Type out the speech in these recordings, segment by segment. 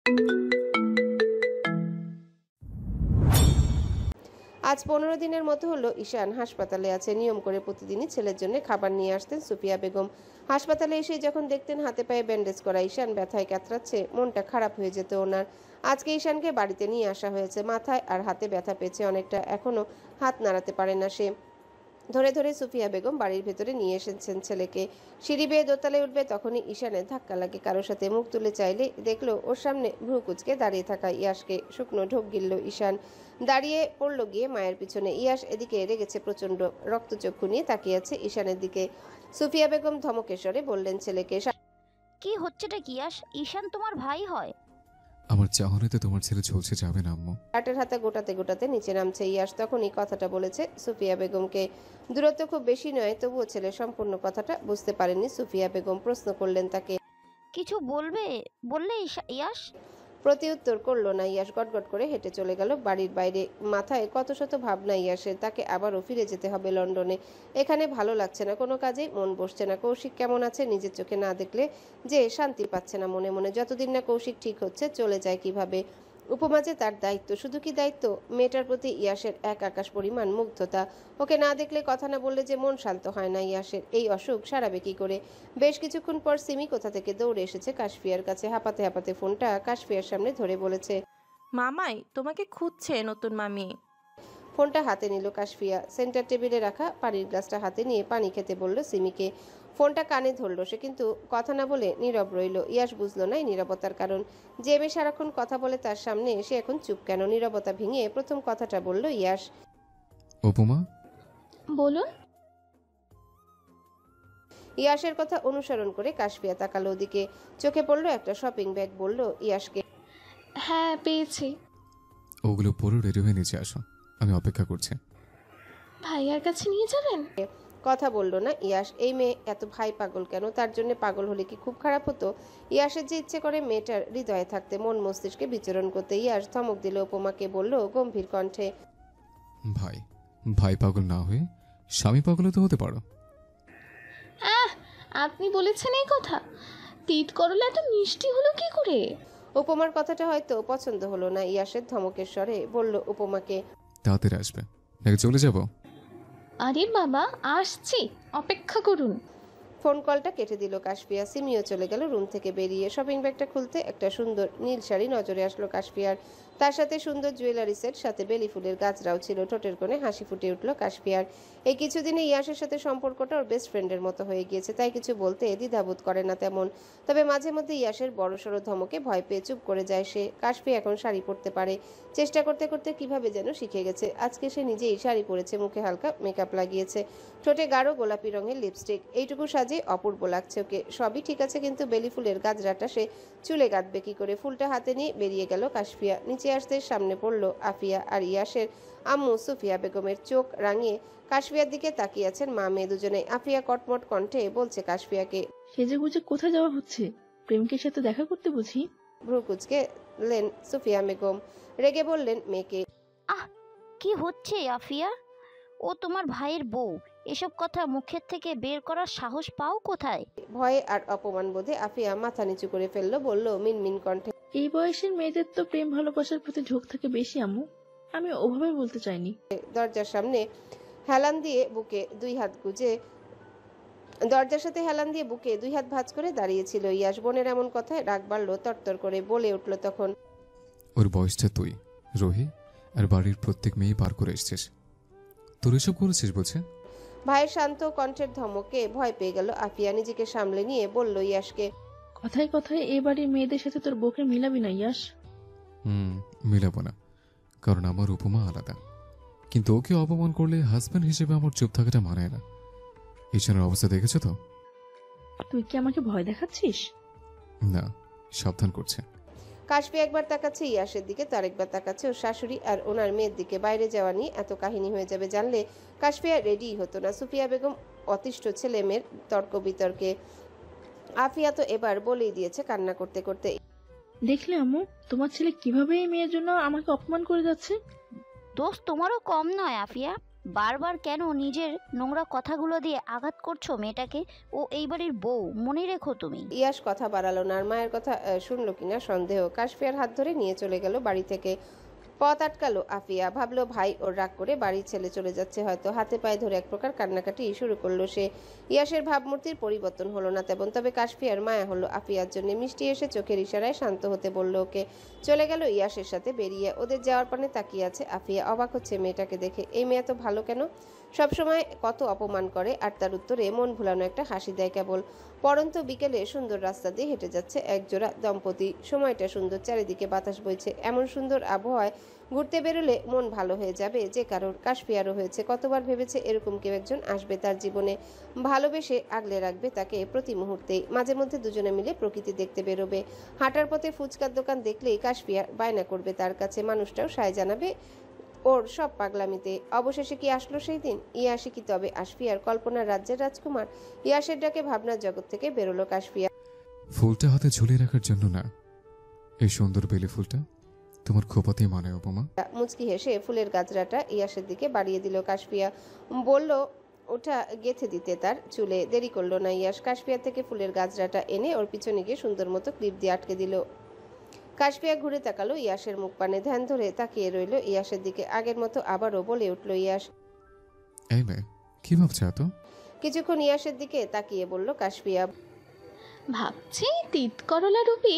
আজ 15 দিনের মতো হলো ঈশান হাসপাতালে আছে। নিয়ম করে প্রতিদিনই ছেলের জন্য খাবার নিয়ে আসতেন সুফিয়া বেগম। হাসপাতালে এসে যখন দেখতেন হাতে পায়ে ব্যান্ডেজ করা ঈশান ব্যথায় কাতরাচ্ছে, মনটা খারাপ হয়ে যেত ওনার। আজকে ঈশানকে বাড়িতে নিয়ে আসা হয়েছে। মাথায় আর হাতে ব্যথা পেয়েছে অনেকটা, এখনো হাত নাড়াতে পারে না সে। ধরে ধরে সুফিয়া বেগম বাড়ির ভেতরে নিয়ে এসেছেন ছেলেকে। সিঁড়ি বেয়ে দোতলায় উঠবে তখনই ঈশানের ধাক্কা লাগে কারোর সাথে। মুখ তুলে চাইলে দেখলো ওর সামনে ভ্রু কুচকে দাঁড়িয়ে থাকা ইয়াসকে। শুকনো ঢোক গিলল ঈশান, দাঁড়িয়ে পড়ল গিয়ে মায়ের পিছনে। ইয়াস এদিকে রেগেছে প্রচন্ড, রক্তচক্ষু নিয়ে তাকিয়ে আছে ঈশানের দিকে। সুফিয়া বেগম ধমকের স্বরে বললেন ছেলেকে, কি হচ্ছেটা কি ইয়াস? ঈশান তোমার ভাই হয়। আমার চাহনিতে তোমার ছেলে ঝলসে যাবে না আম্মু। শার্টের হাতে গোটাতে গোটাতে নিচে নামছে ইয়াস। তখনই কথাটা বলেছে সুফিয়া বেগমকে। দূরত্ব খুব বেশি নয়, তবুও ছেলে সম্পূর্ণ কথাটা বুঝতে পারেননি। সুফিয়া বেগম প্রশ্ন করলেন তাকে, কিছু বললে ইয়াস? প্রতিউত্তর করলো না ইয়াস। গটগট করে হেঁটে চলে গেল বাড়ির বাইরে। মাথায় কত শত ভাবনা ইয়াসের। তাকে আবারও ফিরে যেতে হবে লন্ডনে। এখানে ভালো লাগছে না, কোনো কাজেই মন বসছে না। কৌশিক কেমন আছে নিজের চোখে না দেখলে যে শান্তি পাচ্ছে না মনে মনে। যতদিন না কৌশিক ঠিক হচ্ছে চলে যায় কিভাবে। উপমা যে তার দায়িত্ব, শুধু কি দায়িত্ব, মেয়েটার প্রতি ইয়াসের এক আকাশ পরিমাণ মুগ্ধতা। ওকে না দেখলে, কথা না বললে যে মন শান্ত হয় না ইয়াসের। এই অসুখ সারাবে কি করে? বেশ কিছুক্ষণ পর সিমি কোথা থেকে দৌড়ে এসেছে কাশফিয়ার কাছে। হাঁপাতে হাঁপাতে ফোনটা কাশফিয়ার সামনে ধরে বলেছে, মামাই তোমাকে খুঁজছে নতুন মামি। ফোনটা হাতে নিল কাশফিয়া। সেন্টার টেবিলে রাখা পানির গ্লাসটা হাতে নিয়ে পানি খেতে বলল সিমিকে। ফোনটা কানে ধরল সে, কিন্তু কথা না বলে নীরব রইল। ইয়াস বুঝলো না এই নীরবতার কারণ। যে মেয়ে সারাক্ষণ কথা বলে তার সামনে এসে এখন চুপ কেন? নীরবতা ভেঙে প্রথম কথাটা বলল ইয়াস, উপমা। বলুন। ইয়াসের কথা অনুসরণ করে কাশফিয়া তাকালো ওদিকে। চোখে পড়লো একটা শপিং ব্যাগ। বলল ইয়াসকে, হ্যাঁ পেয়েছি। ওগুলো পরে রেডি হয়ে নিচে আসো, আমি অপেক্ষা করছি। ভাইয়ার কাছে নিয়ে যাবেন? কথা বলল না ইয়াস। এই মেয়ে এত ভাই পাগল কেন? তার জন্য পাগল হলে কি খুব খারাপ হতো? ইয়াসের যে ইচ্ছে করে মেয়েটার হৃদয়ে থাকতে, মন মস্তিষ্কে বিচরণ করতে। ইয়াস ধমক দিল উপমাকে। বলল গম্ভীর কণ্ঠে, ভাই ভাই পাগল না হয়ে স্বামী পাগল তো হতে পারো। আপনি বলেছেন এই কথা? তিত করলা এত মিষ্টি হলো কি করে? উপমার কথাটা হয়তো পছন্দ হলো না ইয়াসের। ধমকের স্বরে বলল উপমাকে, তাড়াতাড়ি আসবে নাকি চলে যাব? আরে বাবা আসছি, অপেক্ষা করুন। ফোন কলটা কেটে দিল কাশফিয়া। সিমিও চলে গেল রুম থেকে বেরিয়ে। শপিং ব্যাগটা খুলতে একটা সুন্দর নীল শাড়ি নজরে আসলো কাশফিয়ার। তার সাথে সুন্দর জুয়েলারি সেট, সাথে বেলি ফুলের গাছরাও ছিল। ঠোঁটের কোণে হাসি ফুটে উঠল কাশফিয়ার। এই কিছুদিনে ইয়াসের সাথে সম্পর্কটা ওর বেস্ট ফ্রেন্ডের মতো হয়ে গিয়েছে, তাই কিছু বলতে দ্বিধাবোধ করে না তেমন। তবে মাঝে মধ্যে ইয়াসের বড়সড় ধমকে ভয় পেয়ে চুপ করে যায় সে। কাশফিয়া এখন শাড়ি পরতে পারে। চেষ্টা করতে করতে কিভাবে যেন শিখে গেছে। আজকে সে নিজেই শাড়ি পরেছে, মুখে হালকা মেকআপ লাগিয়েছে, ঠোঁটে গাঢ় গোলাপি রঙের লিপস্টিক। এইটুকু সাজে অপূর্ব লাগছে ওকে। সবই ঠিক আছে, কিন্তু বেলি ফুলের গাজরাটা সে চুলে গাঁথবে কি করে? ফুলটা হাতে নিয়ে বেরিয়ে গেল কাশফিয়া। নিচে আসতে সামনে পড়ল আফিয়া আর ইয়াসের আম্মু সুফিয়া বেগমের। চোখ রাঙিয়ে কাশফিয়ার দিকে তাকিয়ে আছেন মা মেয়ে দুজনে। আফিয়া কটমট কণ্ঠে বলছে কাশফিয়াকে, সেজে গুজে কোথায় যাওয়া হচ্ছে? প্রেমিকের সাথে দেখা করতে বুঝি? ভ্রু কুচকে লেন সুফিয়া বেগম। রেগে বললেন মেয়েকে, আহ, কি হচ্ছে আফিয়া? ও তোমার ভাইয়ের বউ, এসব কথা মুখের থেকে বের করার সাহস পাও কোথায়? ভয়ে আর অপমান বোধে আফিয়া মাথা নিচু করে ফেললো। বলল মিনমিন কণ্ঠে, এই বয়সের মেয়েদের তো প্রেম ভালোবাসার প্রতি ঝোঁক থাকে বেশি আম্মু। আমি ওভাবে বলতে চাইনি। দরজার সামনে হেলান দিয়ে বুকে দুই হাত গুজে দরজার সাথে হেলান দিয়ে বুকে দুই হাত ভাঁজ করে দাঁড়িয়েছিল ইয়াস। বোনের এমন কথায় রাগ বাড়ল। তরতর করে বলে উঠল তখন, ওর বয়সটা তুই, রোহি আর বাড়ির প্রত্যেক মেয়ে পার করে এসছিস। তোর এসব করেছিস বলছে? ভাইয়ের শান্ত কণ্ঠের ধমকে ভয় পেয়ে গেল আফিয়া। নিজেকে সামলে নিয়ে বলল ইয়াসকে, কথায় কথায় এ বাড়ির মেয়েদের সাথে তোর বউকে মিলাবি না ইয়াস। মিলাবো না, কারণ আমার উপমা আলাদা। কিন্তু ওকে অপমান করলে হাজব্যান্ড হিসেবে আমার চুপ থাকাটা মানায় না। ঈশানের অবস্থা দেখেছো তো? তুই কি আমাকে ভয় দেখাচ্ছিস? না, সাবধান করছে। কাশফি একবার তাকাচ্ছে ইয়াসের দিকে, তার একবার তাকাচ্ছে ওর শাশুড়ি আর ওনার মেয়ের দিকে। বাইরে যাওয়া নিয়ে এত কাহিনী হয়ে যাবে জানলে কাশফিয়া রেডি হতো না। সুফিয়া বেগম অতিষ্ঠ ছেলে মেয়ের তর্ক বিতর্কে। আফিয়া তো এবার বলেই দিয়েছে কান্না করতে করতে, দেখলে আম্মু, তোমার ছেলে কিভাবে এই মেয়ের জন্য আমাকে অপমান করে যাচ্ছে। দোষ তোমারও কম নয় আফিয়া। বারবার কেন নিজের নোংরা কথাগুলো দিয়ে আঘাত করছো মেয়েটাকে? ও এই বাড়ির বউ, মনে রেখো তুমি। ইয়াশ কথা বাড়ালো না, আর মায়ের কথা শুনলো কিনা সন্দেহ। কাশফিয়ার হাত ধরে নিয়ে চলে গেল বাড়ি থেকে। পথ আটকালো আফিয়া, ভাবলো ভাই ওর রাগ করে বাড়ি ছেড়ে চলে যাচ্ছে হয়তো। হাতে পায়ে ধরে এক প্রকার কান্নাকাটি শুরু করলো সে। ইয়াসের ভাবমূর্তির পরিবর্তন হলো না তেমন, তবে কাশফিয়ার মায়া হলো আফিয়ার জন্য। মিষ্টি এসে চোখের ইশারায় শান্ত হতে বলল ওকে। চলে গেল ইয়াসের সাথে বেরিয়ে। ওদের যাওয়ার পানে তাকিয়ে আছে আফিয়া, অবাক হচ্ছে মেয়েটাকে দেখে। এই মেয়ে তো ভালো কেন? সবসময় কত অপমান করে, আর তার উত্তরে মন ভুলানো একটা হাসি দেয় কেবল। পরন্ত বিকেলে সুন্দর রাস্তা দিয়ে হেঁটে যাচ্ছে একজোড়া দম্পতি। সময়টা সুন্দর, চারিদিকে বাতাস বইছে। এমন সুন্দর আবহাওয়ায় ঘুরতে বেরোলে মন ভালো হয়ে যাবে যে কারোর। কাশফিয়ারও হয়েছে। কতবার ভেবেছে এরকম কেউ একজন আসবে তার জীবনে, ভালোবেসে আগলে রাখবে তাকে প্রতি মুহূর্তেই। মাঝে মধ্যে দুজনে মিলে প্রকৃতি দেখতে বেরোবে। হাঁটার পথে ফুচকার দোকান দেখলেই কাশফিয়ার বায়না করবে তার কাছে। মানুষটাও সায় জানাবে ওর সব পাগলামিতে। অবশেষে কি আসলো সেই দিন? ইয়াসি কি তবে আসফিয়ার কল্পনার রাজ্যের রাজকুমার? ইয়াসের ডাকে ভাবনার জগৎ থেকে বেরোলো কাশফিয়া। ফুলটা হাতে ঝুলিয়ে রাখার জন্য না, এই সুন্দর বেলি ফুলটা তোমার খোপাতেই মানে উপমা। মুচকি হেসে ফুলের গাজরাটা ইয়াসের দিকে বাড়িয়ে দিল কাশফিয়া। বলল ওটা গেথে দিতে তার চুলে। দেরি করলো না ইয়াস। কাশফিয়া থেকে ফুলের গাজরাটা এনে ওর পিছনে গিয়ে সুন্দর মতো ক্লিপ দিয়ে আটকে দিল। কাশফিয়া ঘুরে তাকালো ইয়াসের মুখ পানে, ধ্যান ধরে তাকিয়ে রইল ইয়াসের দিকে। আগের মতো আবারও বলে উঠল ইয়াস। এই মেয়ে, কি ভাবছো এত? কিছুক্ষণ ইয়াসের দিকে তাকিয়ে বলল কাশফিয়া। ভাবছি তিত করলা রূপে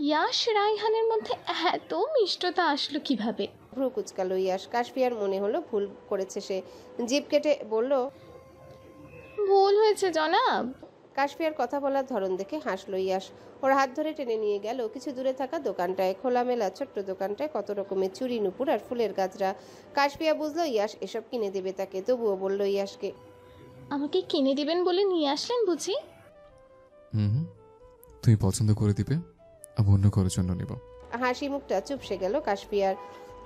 ইয়াশ রায়হানের মধ্যে এত মিষ্টতা আসলো কিভাবে। ভ্রু কুচকালো ইয়াস। কাশফিয়ার মনে হলো ভুল করেছে সে। জিভ কেটে বলল, ভুল হয়েছে জনাব। কাশফিয়ার কথা বলার ধরন দেখে হাসলো ইয়াস। ওর হাত ধরে টেনে নিয়ে গেল কিছু দূরে থাকা দোকানটায়। খোলামেলা ছোট্ট দোকানটায় কত রকমের চুড়ি, নুপুর আর ফুলের গাজরা। কাশফিয়া বুঝলো ইয়াস এসব কিনে দেবে তাকে, তবুও বলল ইয়াসকে, আমাকে কিনে দিবেন বলে নিয়ে আসলেন বুঝি? হুম, তুমি পছন্দ করে দিবে, আমি অন্য কারোর জন্য নেব। হাসি মুখটা চুপসে গেল কাশফিয়ার।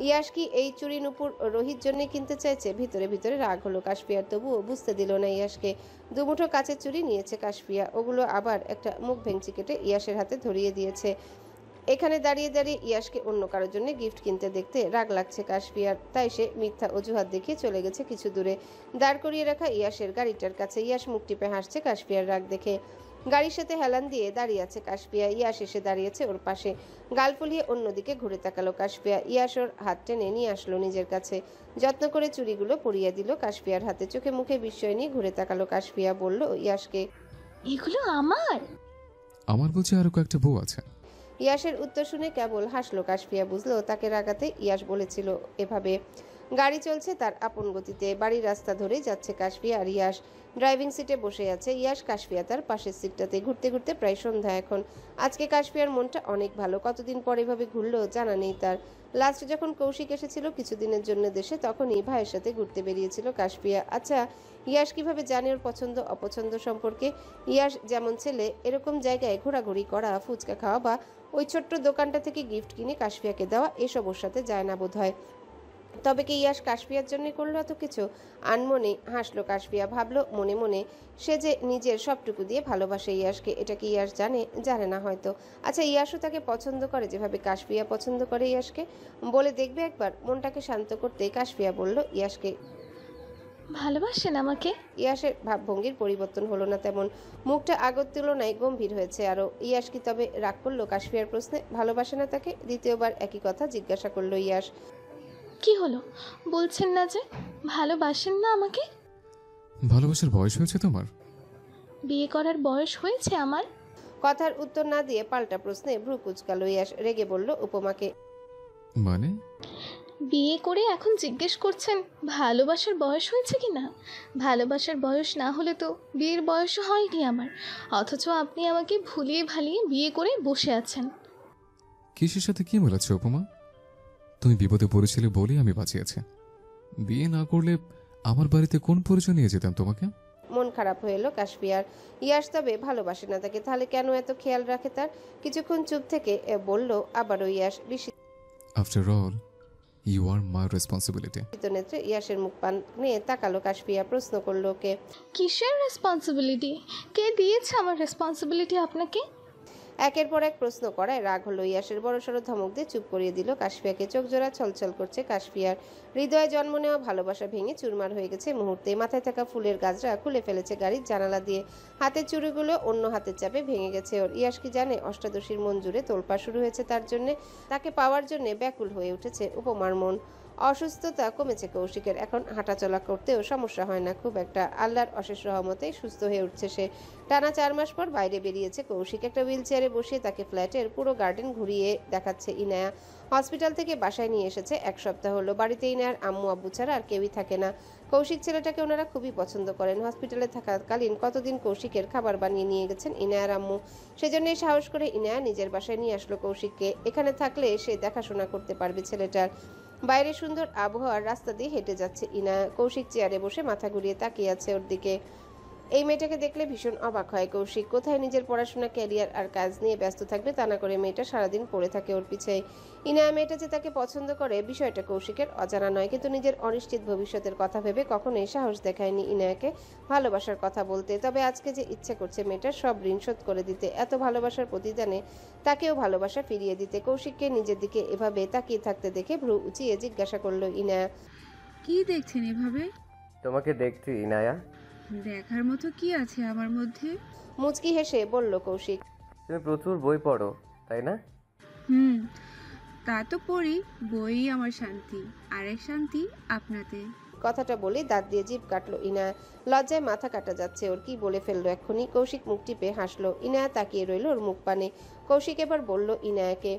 ইয়াস কি এই চুড়ি নুপুর রোহিত জন্য কিনতে চাইছে? ভিতরে ভিতরে রাগ হলো কাশফিয়ার, তবুও বুঝতে দিল না ইয়াসকে। দুমুঠো কাচের চুড়ি নিয়েছে কাশফিয়া, ওগুলো আবার একটা মুখ ভেঙচি কেটে ইয়াসের হাতে ধরিয়ে দিয়েছে। এখানে দাঁড়িয়ে দাঁড়িয়ে ইয়াসকে অন্য কারোর জন্য গিফট কিনতে দেখতে রাগ লাগছে কাশফিয়ার, তাই সে মিথ্যা অজুহাত দেখিয়ে চলে গেছে কিছু দূরে। দাঁড় করিয়ে রাখা ইয়াসের গাড়িটার কাছে। ইয়াস মুখ টিপে হাসছে কাশফিয়ার রাগ দেখে। গাড়ির সাথে হেলান দিয়ে দাঁড়িয়ে আছে কাশফিয়া। ইয়াস এসে দাঁড়িয়েছে ওর পাশে। গাল ফুলিয়ে অন্যদিকে ঘুরে তাকালো কাশফিয়া। ইয়াস ওর হাত টেনে নিয়ে আসলো নিজের কাছে। যত্ন করে চুড়িগুলো পরিয়ে দিল কাশফিয়ার হাতে। চোখে মুখে বিস্ময় নিয়ে ঘুরে তাকালো কাশফিয়া। বলল ইয়াসকে, এগুলো আমার? আমার বলছে আরো কয়েকটা বউ আছে। ইয়াসের উত্তর শুনে কেবল হাসলো কাশফিয়া। বুঝলো তাকে রাগাতে ইয়াস বলেছিল এভাবে। গাড়ি চলছে তার আপন গতিতে। বাড়ির রাস্তা ধরেই যাচ্ছে কাশফিয়া আর ইয়াস। ড্রাইভিং সিটে বসে আছে ইয়াস, কাশফিয়া তার পাশের সিটটাতে। ঘুরতে ঘুরতে প্রায় সন্ধ্যা এখন। আজকে কাশফিয়ার মনটা অনেক ভালো। কতদিন পর এভাবে ঘুরলো জানা নেই তার। লাস্ট যখন কৌশিক এসেছিল কিছুদিনের জন্য দেশে, তখনই ভাইয়ের সাথে ঘুরতে বেরিয়েছিল কাশফিয়া। আচ্ছা, ইয়াস কিভাবে জানে ওর পছন্দ অপছন্দ সম্পর্কে? ইয়াস যেমন ছেলে, এরকম জায়গায় ঘোরাঘুরি করা, ফুচকা খাওয়া বা ওই ছোট্ট দোকানটা থেকে গিফট কিনে কাশফিয়াকে দেওয়া, এসব ওর সাথে যায় না বোধ হয়। তবে কি ইয়াস কাশফিয়ার জন্যই করলো এত কিছু? আনমনে হাসলো কাশফিয়া। ভাবলো মনে মনে সে যে নিজের সবটুকু দিয়ে ভালোবাসে ইয়াসকে। এটা কি ইয়াস জানে? জানে না হয়তো। আচ্ছা, ইয়াসও তাকে পছন্দ করে যেভাবে কাশফিয়া পছন্দ করে ইয়াসকে? বলে দেখবে একবার। মনটাকে শান্ত করতে কাশফিয়া বলল ইয়াসকে, ভালোবাসেন আমাকে? ইয়াসের ভাবভঙ্গির পরিবর্তন হলো না তেমন। মুখটা আগের তুলনায় গম্ভীর হয়েছে আরো। ইয়াস কি তবে রাগ করলো কাশফিয়ার প্রশ্নে? ভালোবাসে না তাকে? দ্বিতীয়বার একই কথা জিজ্ঞাসা করলো ইয়াস। কি হলো, বলছেন না যে ভালোবাসেন না আমাকে? ভালোবাসার বয়স হয়েছে তোমার? বিয়ে করার বয়স হয়েছে আমার। কথার উত্তর না দিয়ে পাল্টা প্রশ্নে ভ্রু কুচকালো ইয়াস। রেগে বলল উপমাকে, মানে? বিয়ে করে এখন জিজ্ঞেস করছেন ভালোবাসার বয়স হয়েছে কি না? ভালোবাসার বয়স না হলে তো বিয়ের বয়সও হয়নি আমার, অথচ আপনি আমাকে ভুলিয়ে ভালিয়ে বিয়ে করে বসে আছেন। কিসের সাথে কি মেলাচ্ছে উপমা? তুমি বিপদে পড়েছিলে বলেই আমি বাঁচিয়েছি। বিয়ে না করলে আমার বাড়িতে কোন পরিচয় নিয়ে যেতাম তোমাকে? মন খারাপ হয়ে এলো কাশফিয়ার। ইয়াস তবে ভালোবাসে না তাকে, তাহলে কেন এত খেয়াল রাখে তার? কিছুক্ষণ চুপ থেকে বলল আবারও ইয়াস। বিস্মিত after all you are my responsibility. নেত্রে ইয়াসের মুখ পানে তাকালো কাশফিয়া। প্রশ্ন করলো ওকে, কিসের রেসপন্সিবিলিটি? কে দিয়েছে আমার রেসপন্সিবিলিটি আপনাকে? একের পর এক প্রশ্ন করায় রাগ হলো ইয়াসের। বড়সড় ধমক দিয়ে চুপ করিয়ে দিল কাশফিয়াকে। চোখ জোড়া ছলছল করছে কাশফিয়ার। হৃদয়ে জন্ম নেওয়া ভালোবাসা ভেঙে চুরমার হয়ে গেছে মুহূর্তে। মাথায় থাকা ফুলের গাছরা খুলে ফেলেছে গাড়ির জানালা দিয়ে। হাতের চুড়িগুলো অন্য হাতের চাপে ভেঙে গেছে ওর। ইয়াস কি জানে অষ্টাদশীর মন জুড়ে তোলপা শুরু হয়েছে তার জন্যে? তাকে পাওয়ার জন্যে ব্যাকুল হয়ে উঠেছে উপমার মন। অসুস্থতা কমেছে কৌশিকের, এখন হাঁটাচলা করতেও সমস্যা হয় না খুব একটা। আল্লাহর অশেষ রহমতেই সুস্থ হয়ে উঠছে সে। টানা 4 মাস পর বাইরে বেরিয়েছে কৌশিক। একটা হুইল চেয়ারে বসিয়ে তাকে ফ্ল্যাটের পুরো গার্ডেন ঘুরিয়ে দেখাচ্ছে ইনায়া। হসপিটাল থেকে বাসায় নিয়ে এসেছে 1 সপ্তাহ হলো। বাড়িতে ইনায়ার আম্মু আব্বু ছাড়া আর কেউই থাকে না। কৌশিক ছেলেটাকে ওনারা খুবই পছন্দ করেন। হসপিটালে থাকাকালীন কতদিন কৌশিকের খাবার বানিয়ে নিয়ে গেছেন ইনায়ার আম্মু। সেজন্যই সাহস করে ইনায়া নিজের বাসায় নিয়ে আসলো কৌশিককে। এখানে থাকলে সে দেখাশোনা করতে পারবে ছেলেটার। বাইরে সুন্দর আবহাওয়ার রাস্তা দিয়ে হেঁটে যাচ্ছে ইনায়া। কৌশিক চেয়ারে বসে মাথা ঘুরিয়ে তাকিয়ে আছে ওর দিকে। এই মেয়েটাকে দেখলে ভীষণ অবাক হয় কৌশিক। কোথায় নিজের পড়াশোনা, ক্যারিয়ার আর কাজ নিয়ে ব্যস্ত থাকবে তা না করে মেয়েটা সারাদিন পড়ে থাকে ওর পিছে। ইনায়া মেয়েটা যে তাকে পছন্দ করে বিষয়টা কৌশিকের অজানা নয়, কিন্তু নিজের অনিশ্চিত ভবিষ্যতের কথা ভেবে কখনোই সাহস দেখায়নি ইনায়াকে ভালোবাসার কথা বলতে। তবে আজকে যে ইচ্ছে করছে মেয়েটার সব ঋণ শোধ করে দিতে, এত ভালোবাসার প্রতিদানে তাকেও ভালোবাসা ফিরিয়ে দিতে। কৌশিককে নিজের দিকে এভাবে তাকিয়ে থাকতে দেখে ভ্রু উঁচিয়ে জিজ্ঞাসা করলো ইনায়া। কি দেখছেন এভাবে? তোমাকে দেখছি ইনায়া। দেখার মতো কি আছে আমার মধ্যে? মুচকি হেসে বলল কৌশিক। তুমি প্রচুর বই পড়ো তাই না? হুম, তা তো পড়ি। বই আমার শান্তি, আরেক শান্তি আপনাতে। কথাটা বলে দাঁত দিয়ে জিভ কাটলো ইনায়া। লজ্জায় মাথা কাটা যাচ্ছে ওর। কি বলে ফেললো এক্ষুনি? কৌশিক মুখ টিপে হাসলো। ইনায়া তাকিয়ে রইল ওর মুখ পানে। কৌশিক এবার বলল ইনায়াকে।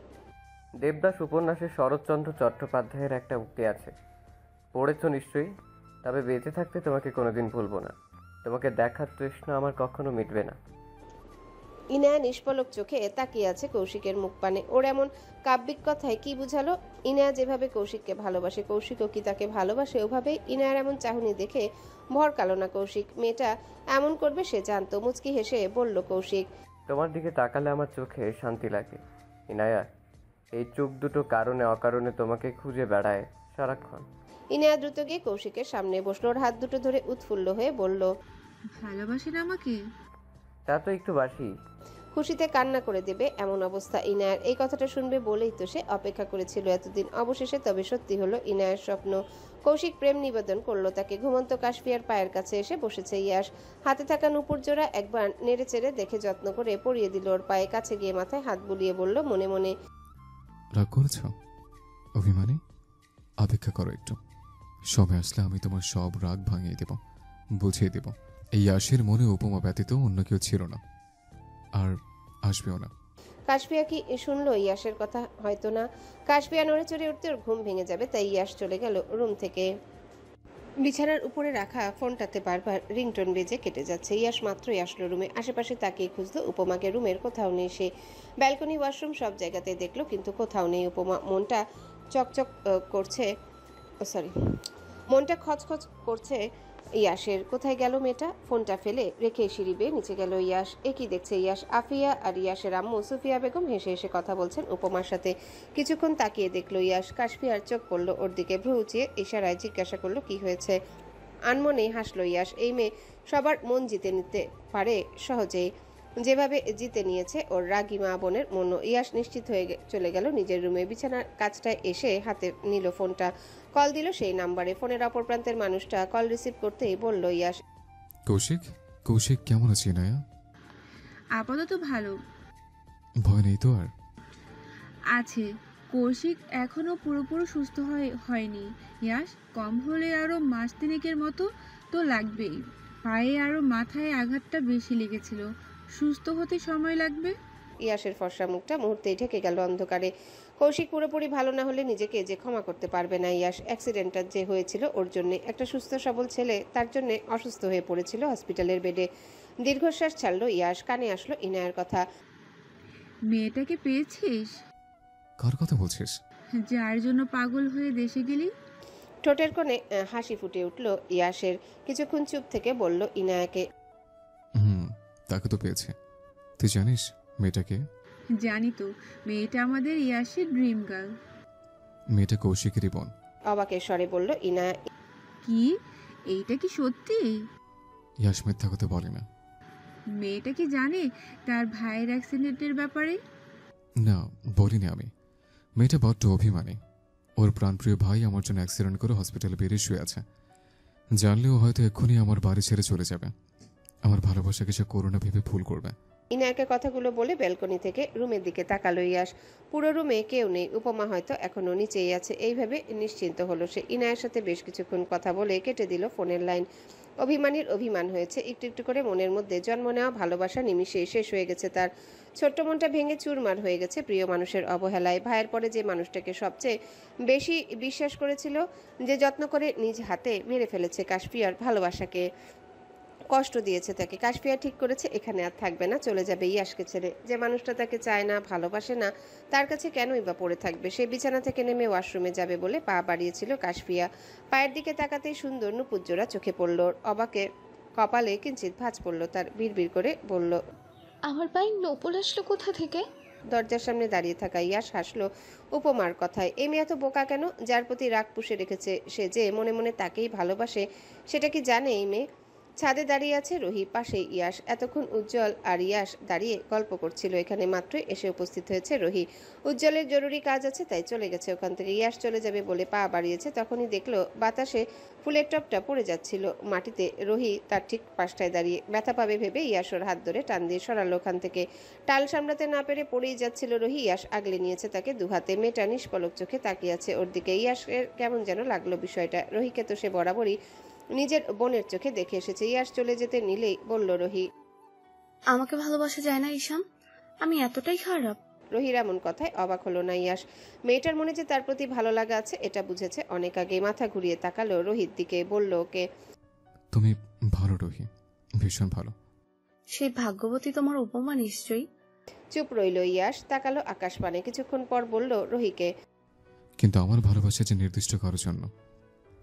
দেবদাস উপন্যাসে শরৎচন্দ্র চট্টোপাধ্যায়ের একটা উক্তি আছে, পড়েছ নিশ্চয়ই? তবে বেঁচে থাকতে তোমাকে কোনোদিন ভুলবো না, তোমাকে দেখার তৃষ্ণা আমার কখনো মিটবে না। ইনায়া নিষ্পলক চোখে তাকিয়ে আছে কৌশিকের মুখ পানে। ওর এমন কাব্যিক কথায় কি বুঝালো? ইনায়া যেভাবে কৌশিককে ভালোবাসে, কৌশিকও কি তাকে ভালোবাসে ওভাবে? ইনায়ার এমন চাহনি দেখে ভরকালো না কৌশিক। মেয়েটা এমন করবে সে জানতো। মুচকি হেসে বলল কৌশিক। তোমার দিকে তাকালে আমার চোখে শান্তি লাগে ইনায়া। এই চোখ দুটো কারণে অকারণে তোমাকে খুঁজে বেড়ায় সারাক্ষণ। ইনায়া দ্রুত গিয়ে কৌশিকের সামনে বসলো। ওর হাত দুটো ধরে উৎফুল্ল হয়ে বলল। ভালোবাসেন আমাকে? তা তো একটু বাসি। খুশিতে কান্না করে দেবে এমন অবস্থা ইনায়ার। এই কথাটা শুনবে বলেই তো সে অপেক্ষা করেছিল এতদিন। অবশেষে তবে সত্যি হলো ইনায়ার স্বপ্ন। কৌশিক প্রেম নিবেদন করলো তাকে। ঘুমন্ত কাশফিয়ার পায়ের কাছে এসে বসেছে ইয়াস। হাতে থাকা নুপুর জোড়া একবার নেড়ে চেড়ে দেখে যত্ন করে পরিয়ে দিল ওর পায়ে। কাছে গিয়ে মাথায় হাত বুলিয়ে বলল মনে মনে। রাগ করেছ? অভিমানী? অপেক্ষা করো একটু, সময় আসলে আমি তোমার সব রাগ ভাঙিয়ে দেব, বুঝিয়ে দেব। এই ইয়াসের মনে উপমা ব্যতীত অন্য কেউ ছিল না, আর আসবেও না। কাশফিয়া কি শুনলো ইয়াসের কথা? হয়তো না। কাশফিয়া নড়ে চড়ে উঠতে ওর ঘুম ভেঙে যাবে, তাই ইয়াস চলে গেল রুম থেকে। বিছানার উপরে রাখা ফোনটাতে বারবার রিংটোন বেজে কেটে যাচ্ছে। ইয়াস মাত্রই আসলো রুমে। আশেপাশে তাকিয়ে খুঁজলো উপমাকে। রুমের কোথাও নেই সে। ব্যালকনি, ওয়াশরুম সব জায়গাতে দেখলো, কিন্তু কোথাও নেই উপমা। মনটা চকচক করছে, মনটা খচখচ করছে ইয়াসের। কোথায় গেল মেয়েটা? ফোনটা ফেলে রেখে সিঁড়ি বেয়ে নিচে গেল ইয়াস। এ কি দেখছে ইয়াস? আফিয়া আর ইয়াসের আম্মু সুফিয়া বেগম হেসে হেসে কথা বলছেন উপমার সাথে। কিছুক্ষণ তাকিয়ে দেখলো ইয়াস। কাশফিয়ার চোখ পড়লো ওর দিকে। ভ্রু উঁচিয়ে ইশারায় জিজ্ঞাসা করলো কি হয়েছে। আনমনেই হাসলো ইয়াস। এই মেয়ে সবার মন জিতে নিতে পারে সহজেই, যেভাবে জিতে নিয়েছে ওর রাগী মা বোনের মন। ইয়াস নিশ্চিত হয়ে চলে গেল নিজের রুমে। বিছানার কাছটায় এসে হাতে নিল ফোনটা। কল দিল সেই নাম্বারে। ফোনের অপর প্রান্তের মানুষটা কল রিসিভ করতেই বলল ইয়াস। কৌশিক, কৌশিক কেমন আছে নায়া? আপাতত ভালো ভয় নেই তো আর? আছে। কৌশিক এখনো পুরোপুরি সুস্থ হয়নি ইয়াস। কম হলে আরো মাস তিনেকের মতো তো লাগবেই। পায়ে আরো মাথায় আঘাতটা বেশি লেগেছিল, সুস্থ হতে সময় লাগবে। ইয়াসের ফর্সা মুখটা মুহূর্তেই ঢেকে গেল অন্ধকারে। কৌশিক পুরোপুরি ভালো না হলে নিজেকে যে ক্ষমা করতে পারবে না ইয়াস। অ্যাক্সিডেন্টটা যে হয়েছিল ওর জন্য। একটা সুস্থ সবল ছেলে তার জন্য অসুস্থ হয়ে পড়েছিল হসপিটালের বেডে। দীর্ঘশ্বাস ছাড়লো ইয়াস। কানে আসলো ইনায়ার কথা। মেয়েটাকে পেয়েছিস? কার কথা বলছিস? যার জন্য পাগল হয়ে দেশে গেলি? ঠোঁটের কোণে হাসি ফুটে উঠল ইয়াসের। কিছুক্ষণ চুপ থেকে বলল ইনায়াকে। তাকে তো পেয়েছে। তুই জানিস মেয়েটাকে? জানি তো, মেয়েটা আমাদের ইয়াসের ড্রিম গার্ল। মেয়েটা কৌশিকেরই বোন। অবাকের স্বরে বলল ইনায়া। কি? এইটা কি সত্যি? ইয়াস মিথ্যা কথা বলে না। মেয়েটা কি জানে তার ভাইয়ের অ্যাক্সিডেন্টের ব্যাপারে? না, বলিনি আমি। মেয়েটা বড্ড অভিমানী। ওর প্রাণপ্রিয় ভাই আমার জন্য অ্যাক্সিডেন্ট করে হসপিটালে বেরিয়ে শুয়ে আছে। জানলেও হয়তো এক্ষুনি আমার বাড়ি ছেড়ে চলে যাবে। আমার ভালোবাসাকে সে করোনা ভেবে ভুল করবে। ইনায়াকে কথাগুলো বলে ব্যালকনি থেকে রুমের দিকে তাকালো ইয়াস। পুরো রুমে কেউ নেই, উপমা হয়তো এখনো নিচেই আছে। এইভাবে নিশ্চিন্ত হলো সে। ইনায়ের সাথে বেশ কিছুক্ষণ কথা বলে কেটে দিল ফোনের লাইন। অভিমানীর অভিমান হয়েছে, একটু একটু করে মনের মধ্যে জন্ম নেওয়া ভালোবাসা নিমিষে শেষ হয়ে গেছে তার। ছোট্ট মনটা ভেঙে চুরমার হয়ে গেছে প্রিয় মানুষের অবহেলায়। ভাইয়ের পরে যে মানুষটাকে সবচেয়ে বেশি বিশ্বাস করেছিল, যে যত্ন করে নিজ হাতে মেরে ফেলেছে কাশফিয়ার ভালোবাসাকে, কষ্ট দিয়েছে তাকে। কাশফিয়া ঠিক করেছে এখানে আর থাকবে না, চলে যাবে ইয়াসকে ছেড়ে। যে মানুষটা তাকে চায় না, ভালোবাসে না, তার কাছে কেনই বা পড়ে থাকবে। সে বিছানা থেকে নেমে ওয়াশরুমে যাবে বলে পা বাড়িয়েছিল কাশফিয়া। পায়ের দিকে তাকাতেই সুন্দর নুপুরজোড়া চোখে পড়ল। অবাকে কপালে কিঞ্চিত ভাঁজ পড়ল তার। বিড়বিড় করে বলল, আমার পায়ে নপুর আসলো কোথা থেকে? দরজার সামনে দাঁড়িয়ে থাকা ইয়াস হাসলো উপমার কথায়। এই মেয়ে এত বোকা কেন? যার প্রতি রাগ পুষে রেখেছে সে যে মনে মনে তাকেই ভালোবাসে, সেটা কি জানে এই মেয়ে? ছাদে দাঁড়িয়ে আছে রুহি, পাশে ইয়াস। এতক্ষণ উজ্জ্বল আর ইয়াস দাঁড়িয়ে গল্প করছিল। এখানে মাত্রই এসে উপস্থিত হয়েছে রুহি। উজ্জ্বলের জরুরি কাজ আছে তাই চলে গেছে ওখান থেকে। ইয়াস চলে যাবে বলে পা বাড়িয়েছে, তখনই দেখলো বাতাসে ফুলের টপটা পড়ে যাচ্ছিল মাটিতে। রুহি তার ঠিক পাশটায় দাঁড়িয়ে। ব্যথা পাবে ভেবে ইয়াস ওর হাত ধরে টান দিয়ে সরালো ওখান থেকে। টাল সামলাতে না পেরে পড়েই যাচ্ছিল রুহি। ইয়াস আগলে নিয়েছে তাকে দুহাতে। মেয়েটা নিষ্পলক চোখে তাকিয়ে আছে ওর দিকে। ইয়াসের কেমন যেন লাগলো বিষয়টা। রুহিকে তো সে বরাবরই নিজের বোনের চোখে দেখে এসেছে। ইয়াস চলে যেতে নিলেই বলল রুহি, আমাকে ভালোবাসা যায় না ঈশান? আমি এতটাই খারাপ? রুহির এমন কথায় অবাক হলো না ইয়াস। মেয়েটার মনে যে তার প্রতি ভালো লাগা আছে এটা বুঝেছে অনেক আগে। মাথা ঘুরিয়ে তাকালো রুহির দিকে, বলল ওকে, তুমি ভালো রুহি, ভীষণ ভালো। সেই ভাগ্যবতী তোমার উপমা নিশ্চয়ই। চুপ রইল ইয়াস, তাকালো আকাশপানে। কিছুক্ষণ পর বলল রুহিকে, কিন্তু আমার ভালোবাসা যে নির্দিষ্ট কারোর জন্য।